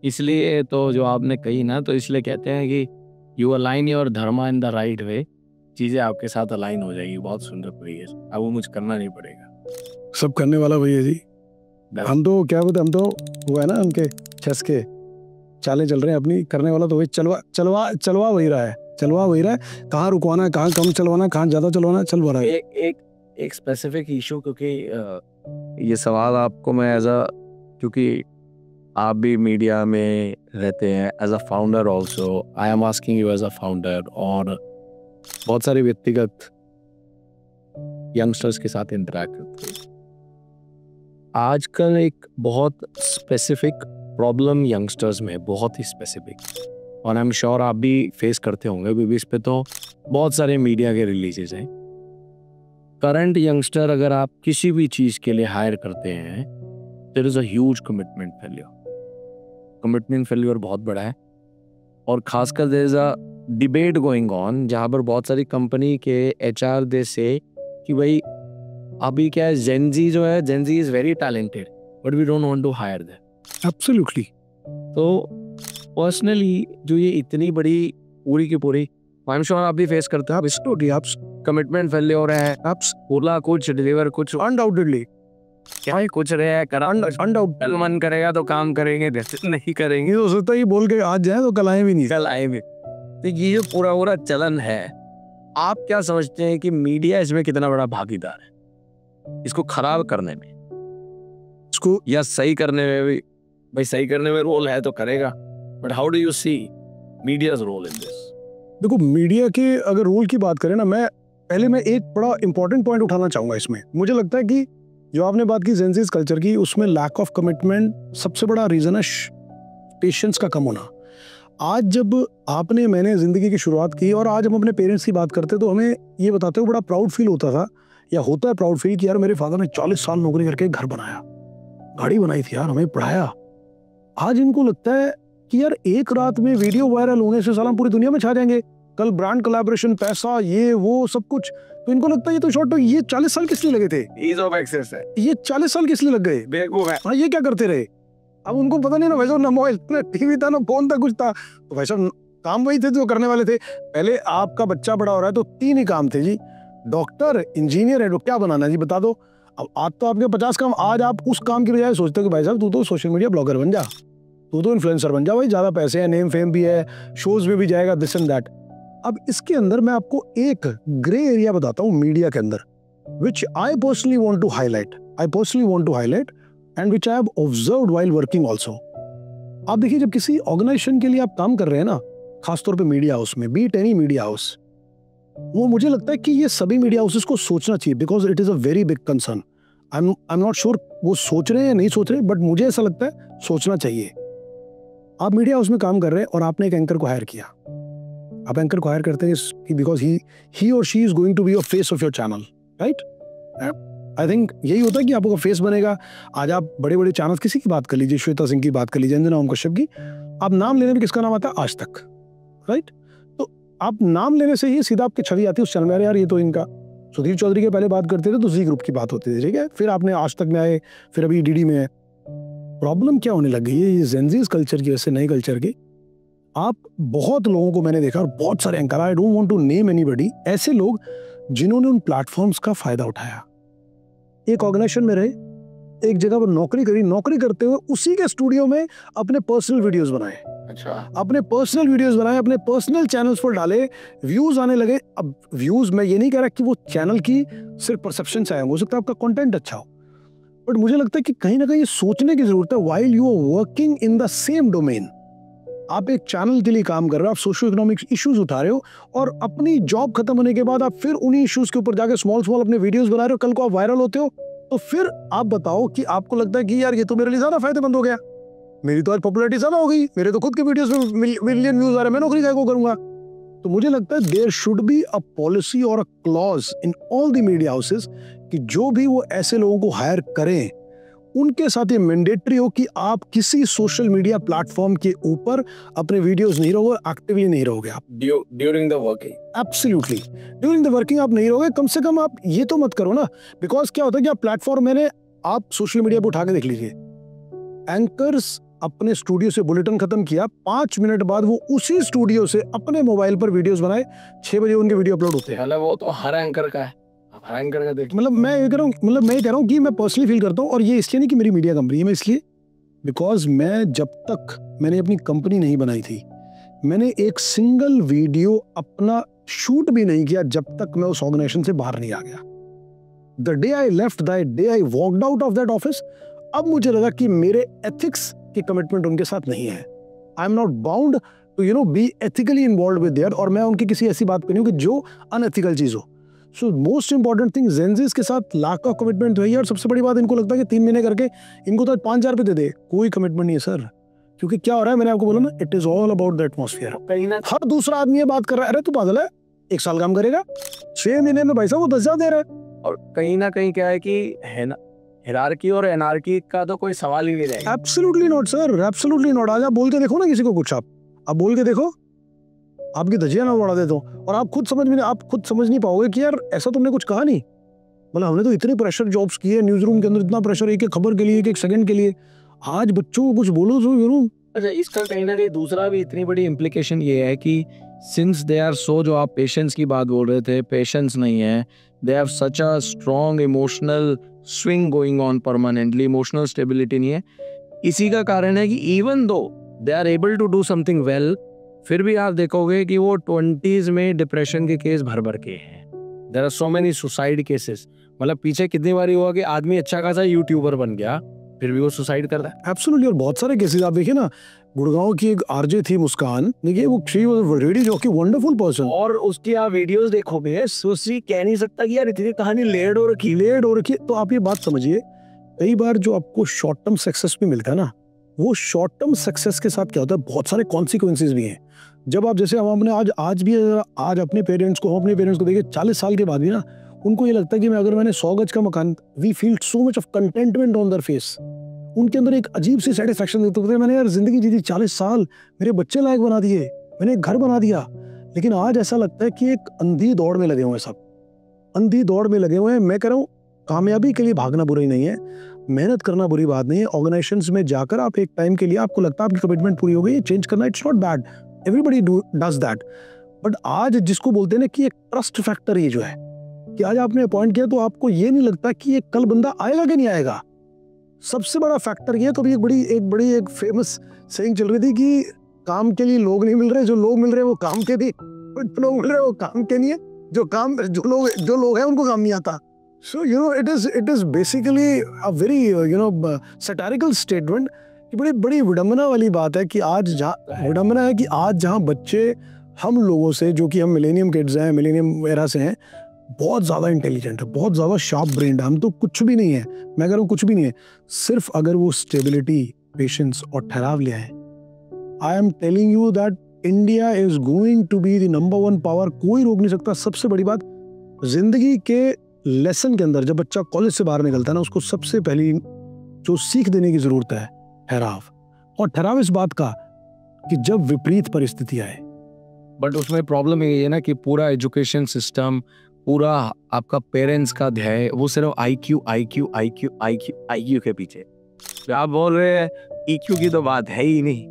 इसलिए तो जो आपने कही ना, तो इसलिए कहते हैं कि you align your Dharma in the right way, चीजें आपके साथ अलाइन हो जाएगी। बहुत सुंदर प्रेयर, अब वो मुझे करना नहीं पड़ेगा, सब करने वाला वही है जी। हम तो क्या बोलते, हम तो वो है ना उनके चेस के चालें चल रहे हैं अपनी, करने वाला तो वही चलवा वही रहा है, कहाँ रुकवाना है, कहाँ कम चलवाना, कहाँ ज्यादा चलवाना, चलवा रहा है। एक स्पेसिफिक इशू, क्योंकि ये सवाल आपको मैं क्योंकि आप भी मीडिया में रहते हैं as a founder also, I am asking you as a founder, और बहुत सारे व्यक्तिगत यंगस्टर्स के साथ इंटरेक्ट करते हैं। आजकल एक बहुत स्पेसिफिक प्रॉब्लम यंगस्टर्स में, बहुत ही स्पेसिफिक, और आई एम श्योर आप भी फेस करते होंगे, क्योंकि इस पे तो बहुत सारे मीडिया के रिलीजेस हैं। करंट यंगस्टर अगर आप किसी भी चीज़ के लिए हायर करते हैं, there is a huge commitment failure बहुत बड़ा है। और खासकर there is a debate going on, जहाँ पर बहुत सारी कंपनी के HR दे से कि भाई अभी क्या है, जेनजी जो है, Gen Z is very talented but we don't want to hire them. Absolutely. तो पर्सनली जो ये इतनी बड़ी पूरी की पूरी, आई एम श्योर आप भी फेस करते हैं, आप कमिटमेंट फेल्योर है, आप बोला कुछ डिलीवर कुछ, अनडाउटेडली क्या ही कुछ रहे हैं, कल मन करेगा तो काम करेंगे, नहीं करेंगे ये तो सोचता ही बोल के आज जाए तो कल आए भी नहीं। कल आएंगे। तो ये जो पूरा चलन है, आप क्या समझते हैं कि मीडिया इसमें कितना बड़ा भागीदार है, इसको खराब करने में, इसको या सही करने में भी? भाई सही करने में रोल है तो करेगा, but how do you see media's role in this? देखो, मीडिया के अगर रोल की बात करें ना, मैं एक बड़ा इंपॉर्टेंट पॉइंट उठाना चाहूंगा इसमें। मुझे लगता है कि जो आपने बात की जेनजीज कल्चर की, उसमें लैक ऑफ कमिटमेंट सबसे बड़ा रीजन है, पेशेंस का कम होना। आज जब मैंने जिंदगी की शुरुआत की और आज हम अपने पेरेंट्स की बात करते तो हमें ये बताते हुए बड़ा प्राउड फील होता था, या होता है प्राउड फील, कि यार मेरे फादर ने 40 साल नौकरी करके घर बनाया, गाड़ी बनाई थी यार, हमें पढ़ाया। आज इनको लगता है कि यार एक रात में वीडियो वायरल होने से साला पूरी दुनिया में छा जाएंगे, कल ब्रांड कोलैबोरेशन, पैसा, ये वो सब कुछ, तो इनको लगता है ये तो शॉर्ट, ये 40 साल किस लिए लगे थे, ईज ऑफ एक्सेस है, ये 40 साल किस लिए लग गए, बेवकूफ है। हाँ, ये क्या करते रहे। अब उनको पता नहीं ना भाई साहब, ना मोबाइल, ना टीवी था, ना फोन था, कुछ था, तो भाई साहब काम वही थे जो करने वाले थे। पहले आपका बच्चा बड़ा हो रहा है तो 3 ही काम थे जी, डॉक्टर, इंजीनियर है, तो क्या बनाना है जी बता दो। अब आज तो आपके 50 काम, आज आप उस काम की बजाय सोचते हो कि भाई साहब तू तो सोशल मीडिया ब्लॉगर बन जा, तू तो इन्फ्लुएंसर बन जा, भाई ज्यादा पैसे हैं, नेम फेम भी है, शोज में भी जाएगा, दिस एंड दैट। अब इसके अंदर मैं आपको एक ग्रे एरिया बताता हूँ मीडिया के अंदर, which I personally want to highlight and which I have observed while working also। आप देखिए, जब किसी ऑर्गेनाइजेशन के लिए आप काम कर रहे हैं ना, खासतौर पे मीडिया हाउस में, B it any media house, वो मुझे लगता है कि ये सभी मीडिया हाउसेस को सोचना चाहिए, because it is a very big concern. I am not sure वो सोच रहे हैं या नहीं सोच रहे, बट मुझे ऐसा लगता है सोचना चाहिए। आप मीडिया हाउस में काम कर रहे हैं और आपने एक एंकर को हायर किया, आप एंकर को हायर करते हैं बिकॉज ही और she is going to be a face of your channel, right. I think यही होता है कि आपका फेस बनेगा। आज आप बड़े बड़े चैनल, किसी की बात कर लीजिए, श्वेता सिंह की बात कर लीजिए, अंजना ओम कश्यप की, आप नाम लेने में किसका नाम आता है, आज तक, राइट। तो आप नाम लेने से ही सीधा आपकी छवि आती है उस चैनल में, अरे यार ये तो इनका, सुधीर चौधरी के पहले बात करते थे तो जी ग्रुप की बात होती थी, ठीक है, फिर आपने आज तक में आए, फिर अभी डीडी में है। प्रॉब्लम क्या होने लग गई है ये जेनजीज कल्चर की वजह से, नए कल्चर की। आप बहुत लोगों को मैंने देखा, और बहुत सारे anchor, I don't want to name anybody, ऐसे लोग जिन्होंने उन प्लेटफॉर्म्स का फायदा उठाया, एक ऑर्गेनाइजेशन में रहे, एक जगह पर नौकरी करी, नौकरी करते हुए उसी के स्टूडियो में अपने पर्सनल वीडियोस बनाए, अच्छा, अपने पर्सनल वीडियोस बनाए, अपने पर्सनल चैनल्स पर डाले, व्यूज आने लगे। अब व्यूज, मैं ये नहीं कह रहा कि वो चैनल की सिर्फ परसेप्शन से आए, हो सकता है आपका कंटेंट अच्छा हो, बट मुझे लगता है कि कहीं ना कहीं ये सोचने की जरूरत है, while you are working in the same domain, आप एक चैनल के लिए काम कर रहे हो, आप सोशियो इकोनॉमिक इश्यूज उठा रहे हो, और अपनी जॉब खत्म होने के बाद आप फिर उन्हीं इश्यूज के ऊपर जाके स्मॉल अपने वीडियोस बना रहे हो, कल को आप वायरल होते हो, तो फिर आप बताओ कि आपको लगता है कि यार ये तो मेरे लिए ज्यादा फायदेमंद हो गया, मेरी तो आज पॉपुलैरिटी ज्यादा हो गई, मेरे तो खुद के वीडियोस में मिलियन व्यूज आ रहे हैं, मैं नौकरी क्या को करूंगा। तो मुझे लगता है there should be a policy और a clause in all the media houses कि जो भी वो ऐसे लोगों को हायर करें उनके साथ ये मैंडेटरी हो कि आप किसी सोशल मीडिया प्लेटफॉर्म के ऊपर अपने वीडियोस नहीं रहोगे, एक्टिवली नहीं रहोगे आप during the working. Absolutely during the working आप नहीं रहोगे। कम से कम आप ये तो मत करो ना, बिकॉज क्या होता है कि आप प्लेटफॉर्म आप सोशल मीडिया पे उठा के देख लीजिए, एंकर्स अपने स्टूडियो से बुलेटिन खत्म किया, 5 मिनट बाद वो उसी स्टूडियो से अपने मोबाइल पर वीडियोस बनाए, 6 बजे उनके वीडियो अपलोड होते हैं। मतलब वो तो हर एंकर का है, हर एंकर का देख। मतलब मैं ये कह रहा हूँ कि मैं पर्सनली फील करता हूँ, और ये इसलिए नहीं कि मेरी मीडिया कंपनी है, मैं इसलिए बिकॉज मैं जब तक मैंने अपनी कंपनी नहीं बनाई थी, मैंने एक सिंगल वीडियो अपना शूट भी नहीं किया जब तक मैं उस ऑर्गेनाइजेशन से बाहर नहीं आ गया। The day I left, the day I walked out of that office, अब मुझे लगा कि मेरे एथिक्स की कमिटमेंट उनके साथ नहीं है। I am not bound to be ethically involve with their, और मैं उनकी किसी ऐसी बात पे नहीं हूँ कि जो अनएथिकल चीज हो। So most important thing, Gen Zs के साथ लाख का कमिटमेंट है, और सबसे बड़ी बात इनको लगता है कि 3 महीने करके इनको तो 5,000 रुपये दे दे, कोई कमिटमेंट नहीं है सर। क्योंकि क्या हो रहा है, मैंने आपको बोला ना, it is all about the atmosphere. कहीं ना हर दूसरा आदमी ये बात कर रहा है, अरे तू पागल है, 1 साल काम करेगा, 6 महीने में भाई साहब वो 10,000 दे रहा है। और कहीं ना कहीं क्या है कि हिरार्की और एनार्की का तो कोई सवाल ही नहीं रहेगा। Absolutely not sir, absolutely not. आज आप बोल के देखो ना किसी को कुछ, आप बोल के देखो, आपकी धज्जियां ना उड़ा दे दो, और आप खुद समझ नहीं पाओगे कि यार ऐसा तुमने कुछ कहा नहीं। मतलब हमने तो इतने प्रेशर जॉब्स किए, न्यूज रूम के अंदर इतना प्रेशर, एक खबर के लिए, एक सेकंड के लिए, आज बच्चों को कुछ बोलो तो अच्छा, इसका कहीं ना कहीं दूसरा भी इतनी बड़ी इम्प्लीकेशन ये है कि सिंस दे आर सो, जो आप पेशेंस की बात बोल रहे थे, पेशेंस नहीं है, they have such a strong emotional swing going on permanently, emotional stability नहीं है। इसी का कारण है कि even though they are able to do something well, फिर भी आप देखोगे कि वो 20s में डिप्रेशन के केस भर के हैं। There are so many suicide cases. मतलब पीछे कितनी बार हुआ कि आदमी अच्छा खासा यूट्यूबर बन गया, फिर भी वो सुसाइड कर रहा है। एब्सोल्युटली, और बहुत सारे केसेस आप देखिए ना, गुड़गांव की एक आरजे थी मुस्कान, देखिए वो she was ready jockey, wonderful person, और उसकी आप वीडियोस देखोगे, सुशी कह नहीं सकता कि यार इतनी कहानी लेड हो रखी। तो आप ये बात समझिए, कई बार जो आपको शॉर्ट टर्म सक्सेस भी मिलता है ना, वो शॉर्ट टर्म सक्सेस के साथ क्या होता है, बहुत सारे कॉन्सिक्वेंसेज भी हैं। जब आप जैसे हम अपने आज अपने पेरेंट्स को देखिए, 40 साल के बाद भी ना उनको ये लगता है कि अगर मैंने 100 गज का मकान, we feel so much of contentment on their face. उनके अंदर एक अजीब सी सेटिस्फैक्शन देते हैं, मैंने यार जिंदगी जी थी, 40 साल मेरे बच्चे लायक बना दिए, मैंने एक घर बना दिया। लेकिन आज ऐसा लगता है कि एक अंधी दौड़ में लगे हुए हैं, सब अंधी दौड़ में लगे हुए हैं। मैं कह रहा हूँ, कामयाबी के लिए भागना बुरा ही नहीं है, मेहनत करना बुरी बात नहीं है। ऑर्गेनाइजेशंस में जाकर आप एक टाइम के लिए, आपको लगता है आपकी कमिटमेंट पूरी हो गई, चेंज करना, it's not bad, everybody does that. But आज जिसको बोलते हैं ना कि एक ट्रस्ट फैक्टर, ये जो है कि आज आपने अपॉइंट किया तो आपको ये नहीं लगता कि ये कल बंदा आएगा कि नहीं आएगा। सबसे बड़ा फैक्टर ये, कभी एक फेमस सेइंग चल रही थी कि काम के लिए लोग नहीं मिल रहे, जो लोग मिल रहे हैं वो काम के भी, लोग मिल रहे हैं वो काम के नहीं है, जो लोग हैं उनको काम नहीं आता। So it is basically a very satirical statement कि बड़ी विडंबना वाली बात है कि आज जहाँ बच्चे हम लोगों से, जो कि हम मिलेनियम किड्स हैं, मिलेनियम एरा से हैं, बहुत ज़्यादा इंटेलिजेंट है, बहुत ज़्यादा शार्प ब्रेन है, हम तो कुछ भी नहीं है। मैं कह रहा हूँ कुछ भी नहीं है, सिर्फ अगर वो स्टेबिलिटी, पेशेंस और ठहराव ले आए, I am telling you that India is going to be the number 1 power, कोई रोक नहीं सकता। सबसे बड़ी बात, जिंदगी के लेसन के अंदर जब बच्चा कॉलेज से बाहर निकलता है ना, उसको सबसे पहली जो सीख देने की जरूरत है, ठहराव। और ठहराव इस बात का कि जब विपरीत परिस्थिति आए। बट उसमें प्रॉब्लम ये है ना कि पूरा एजुकेशन सिस्टम, पूरा आपका पेरेंट्स का ध्यान वो सिर्फ IQ के पीछे। तो आप बोल रहे हैं EQ की तो बात है ही नहीं,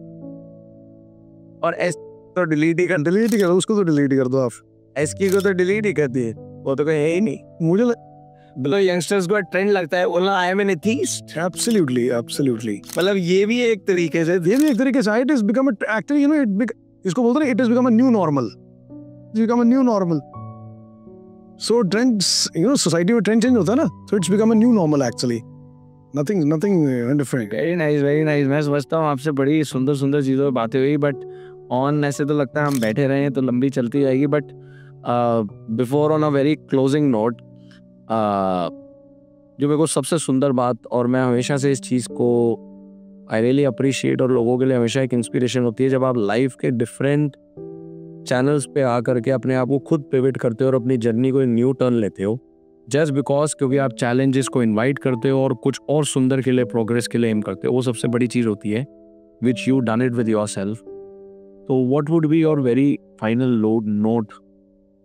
और S तो डिलीट ही कर दो, उसको तो डिलीट ही कर दो आप। SQ को तो डिलीट ही कर दिए, वो तो कोई है ही नहीं। मुझे मतलब यंगस्टर्स को ट्रेंड लगता है बोलना I am N atheist. Absolutely मतलब ये भी एक तरीके से इट इज बिकम एक्चुअली इसको बोलते हैं, it is become a new normal. So trends, society में ट्रेंड चेंज होता है ना, so it's become a new normal actually, nothing different. Very nice. मैं समझता हूँ आपसे बड़ी सुंदर चीज़ों पर बातें हुई, बट ऑन ऐसे तो लगता है हम बैठे रहे हैं तो लंबी चलती जाएगी। But before on a very closing note, जो मेरे को सबसे सुंदर बात, और मैं हमेशा से इस चीज़ को आई रियली अप्रिशिएट, और लोगों के लिए हमेशा एक इंस्पिरेशन होती है, जब आप लाइफ के डिफरेंट चैनल्स पे आकर के अपने आप को खुद पिवट करते हो और अपनी जर्नी को न्यू टर्न लेते हो, जस्ट बिकॉज क्योंकि आप चैलेंजेस को इनवाइट करते हो और कुछ और सुंदर के लिए, प्रोग्रेस के लिए एम करते हो, वो सबसे बड़ी चीज़ होती है which you done it with yourself. तो what would be your very final note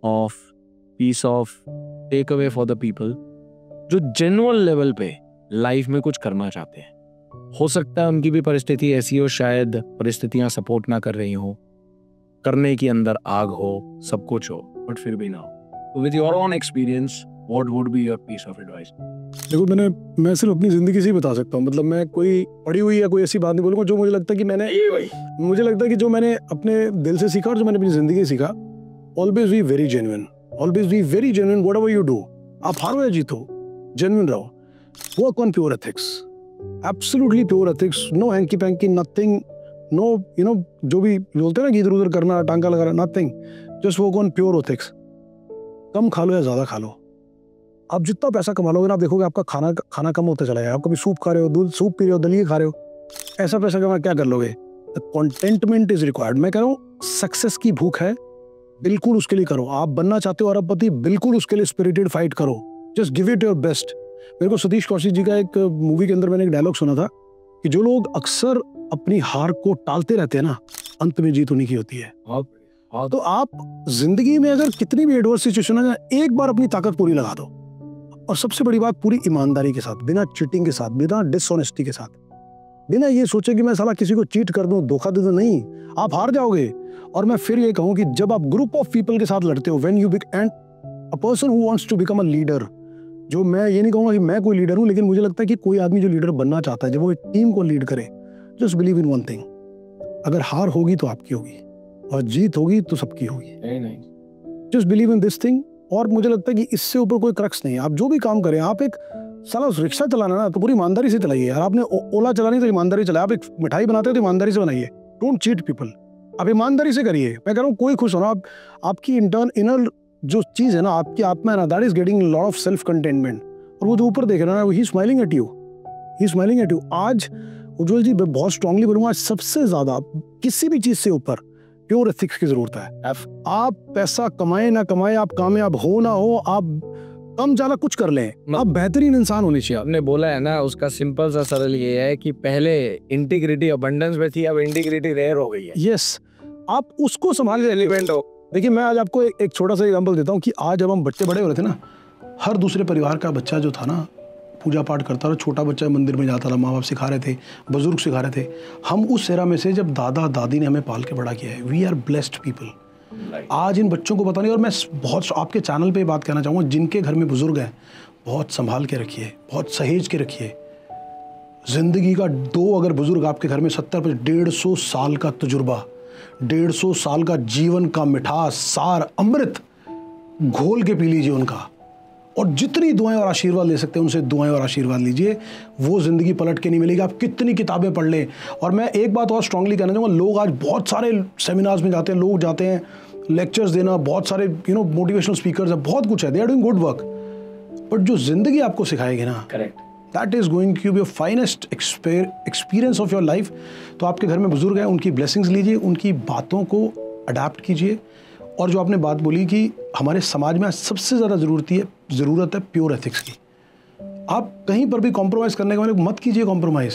of peace of take away for the people जो जेन्युइन लेवल पे लाइफ में कुछ करना चाहते हैं? हो सकता है उनकी भी परिस्थिति ऐसी हो, शायद परिस्थितियां सपोर्ट ना कर रही हो, करने की अंदर आग हो, सब कुछ हो, बट फिर भी ना हो। तो with your own experience what would be your piece of advice? देखो, मैं सिर्फ अपनी जिंदगी से ही बता सकता हूँ। मतलब मैं कोई पढ़ी हुई या कोई ऐसी बात नहीं बोलूँगा। जो मुझे लगता है कि जो मैंने अपने दिल से सीखा और जो मैंने अपनी जिंदगी सीखा, always be very genuine, always be very genuine whatever you do. आप हारो या जीतो, जेन्युइन रहो, work on pure ethics, absolutely pure ethics, no hanky panky, nothing, no जो भी बोलते हैं ना कि इधर उधर करना, टांका लगाना, nothing, just work on pure ethics. कम खा लो या ज्यादा खा लो, आप जितना पैसा कमा लोगे ना, आप देखोगे आपका खाना कम होता चला जाएगा। आप कभी सूप खा रहे हो, दूध सूप पी रहे हो, दलिया खा रहे हो, ऐसा पैसा कमा क्या कर लोगे? Contentment is required. मैं कह रहा हूँ सक्सेस की भूख है, बिल्कुल उसके लिए करो। आप बनना चाहते हो अरबपति, बिल्कुल उसके लिए स्पिरिटेड फाइट करो, just give it your best. मेरे को सतीश कौशिक जी का एक मूवी के अंदर मैंने एक डायलॉग सुना था कि जो लोग अक्सर अपनी हार को टालते रहते हैं ना, अंत में जीत उन्हीं की होती है। तो आप जिंदगी में अगर कितनी भी एडवर्स सिचुएशन आ जाए, एक बार अपनी ताकत पूरी लगा दो, और सबसे बड़ी बात पूरी ईमानदारी के साथ, बिना चीटिंग के साथ, बिना डिसऑनेस्टी के साथ, बिना ये सोचे कि मैं साला किसी को चीट कर दूं, धोखा दे दूं, नहीं, आप हार जाओगे। और मैं फिर ये कहूं कि जब आप ग्रुप ऑफ पीपल के साथ लड़ते हो, when you and a person who wants to become a leader, जो मैं ये नहीं कहूंगा कि मैं कोई लीडर हूं, लेकिन मुझे लगता है कि कोई आदमी जो लीडर बनना चाहता है, जब वो एक टीम को लीड करे, just believe in one thing, अगर हार होगी तो आपकी होगी और जीत होगी तो सबकी होगी। Just believe in this thing. और मुझे लगता है कि इससे ऊपर कोई क्रक्स नहीं है। आप जो भी काम करें, आप एक साला रिक्शा चलाना ना तो पूरी ईमानदारी से चलाइए यार। आपने ओला चलानी तो ईमानदारी चलाए, आप एक मिठाई बनाते हो तो ईमानदारी से बनाइए, डोंट चीट पीपल, आप ईमानदारी से करिए। मैं कह रहा हूँ कोई खुश होना, आपकी इनर जो चीज है ना, आपकी आत्मा है ना, that is getting lot of self containment. और वो जो ऊपर देख रहा है ना, ही smiling at you, he smiling at you. आज उज्जवल जी, मैं बहुत स्ट्रांगली बोलूंगा, आज सबसे ज्यादा किसी भी चीज से ऊपर प्योर एथिक्स की जरूरत है। आप पैसा कमाए ना कमाए, आप कामयाब हो ना हो, आप कम ज्यादा कुछ कर लें, आप बेहतरीन इंसान होने चाहिए। आपने बोला है ना, उसका सिंपल सा सरल ये है कि पहले इंटीग्रिटी अबंडेंस में थी, अब इंटीग्रिटी रेयर हो गई है। यस, आप उसको संभाल एलिमेंट हो। देखिए, मैं आज आपको एक छोटा सा एग्जांपल देता हूँ कि आज जब हम बच्चे बड़े हो रहे थे ना, हर दूसरे परिवार का बच्चा जो था ना, पूजा पाठ करता था, छोटा बच्चा मंदिर में जाता था, माँ बाप सिखा रहे थे, बुजुर्ग सिखा रहे थे। हम उस एरा में से जब दादा दादी ने हमें पाल के बड़ा किया है, वी आर ब्लेस्ड पीपल। आज इन बच्चों को पता नहीं। और मैं बहुत आपके चैनल पे बात कहना चाहूँगा, जिनके घर में बुजुर्ग हैं, बहुत संभाल के रखिए, बहुत सहेज के रखिए। जिंदगी का अगर बुजुर्ग आपके घर में 150 साल का तजुर्बा, 150 साल का जीवन का मिठास, सार, अमृत घोल के पी लीजिए उनका, और जितनी दुआएं और आशीर्वाद ले सकते हैं उनसे दुआएं और आशीर्वाद लीजिए। वो ज़िंदगी पलट के नहीं मिलेगी, आप कितनी किताबें पढ़ लें। और मैं एक बात और स्ट्रांगली कहना चाहूँगा, लोग आज बहुत सारे सेमिनार्स में जाते हैं, लोग जाते हैं लेक्चर्स देना, बहुत सारे मोटिवेशनल स्पीकर्स है, बहुत कुछ है, they are doing good work, but जो ज़िंदगी आपको सिखाएगी ना, correct, that is going to be your finest experience of your life. तो आपके घर में बुजुर्ग हैं, उनकी ब्लेसिंग्स लीजिए, उनकी बातों को अडाप्ट कीजिए। और जो आपने बात बोली कि हमारे समाज में सबसे ज़्यादा ज़रूरत है प्योर एथिक्स की। आप कहीं पर भी कॉम्प्रोमाइज़ करने के बारे में मत कीजिए compromise.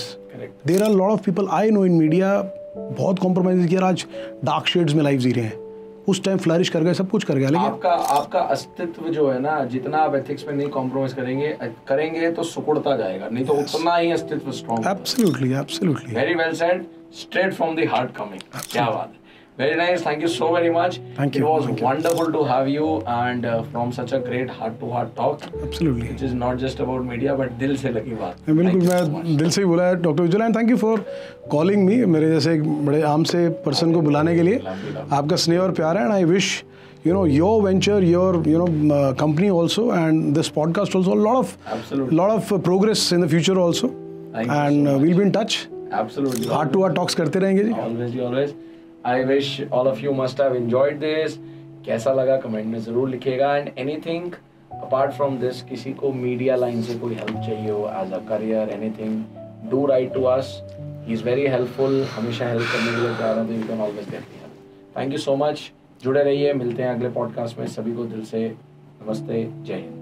There are lot of people I know in media, बहुत कॉम्प्रोमाइज़ किया, आज डार्क शेड्स में लाइफ जी रहे हैं। उस टाइम फ्लरिश कर गए, सब कुछ कर गया, लेकिन आपका अस्तित्व जो है ना, जितना आप एथिक्स में नहीं कॉम्प्रोमाइज करेंगे तो सुकुड़ता जाएगा, नहीं तो उतना ही अस्तित्व strong. Absolutely, absolutely, very well said, straight from the heart coming. क्या बात है, very nice, thank you so very much. Thank you. It was wonderful to have you, and from such a great heart to heart talk. Absolutely, which is not just about media but दिल से लगी बात। बिल्कुल, मैं दिल से ही बोला है doctor Ujjwal, and thank you for calling me, मेरे जैसे एक बड़े आम से पर्सन को बुलाने के लिए। आपका स्नेह और प्यार है, and I wish your venture, your company also, and this podcast also, lot of progress in the future also. And we'll be in touch. Absolutely. Heart to heart talks करते रहेंगे जी। Always. I wish all of you must have enjoyed this. कैसा लगा comment में ज़रूर लिखिएगा। And anything apart from this, किसी को media line से कोई हेल्प चाहिए हो as a career, anything, do write to us. He is very helpful. हमेशा हेल्प करने के लिए तैयार है, तो you can always get the help. Thank you so much. जुड़े रहिए, मिलते हैं अगले पॉडकास्ट में। सभी को दिल से नमस्ते, जय हिंद।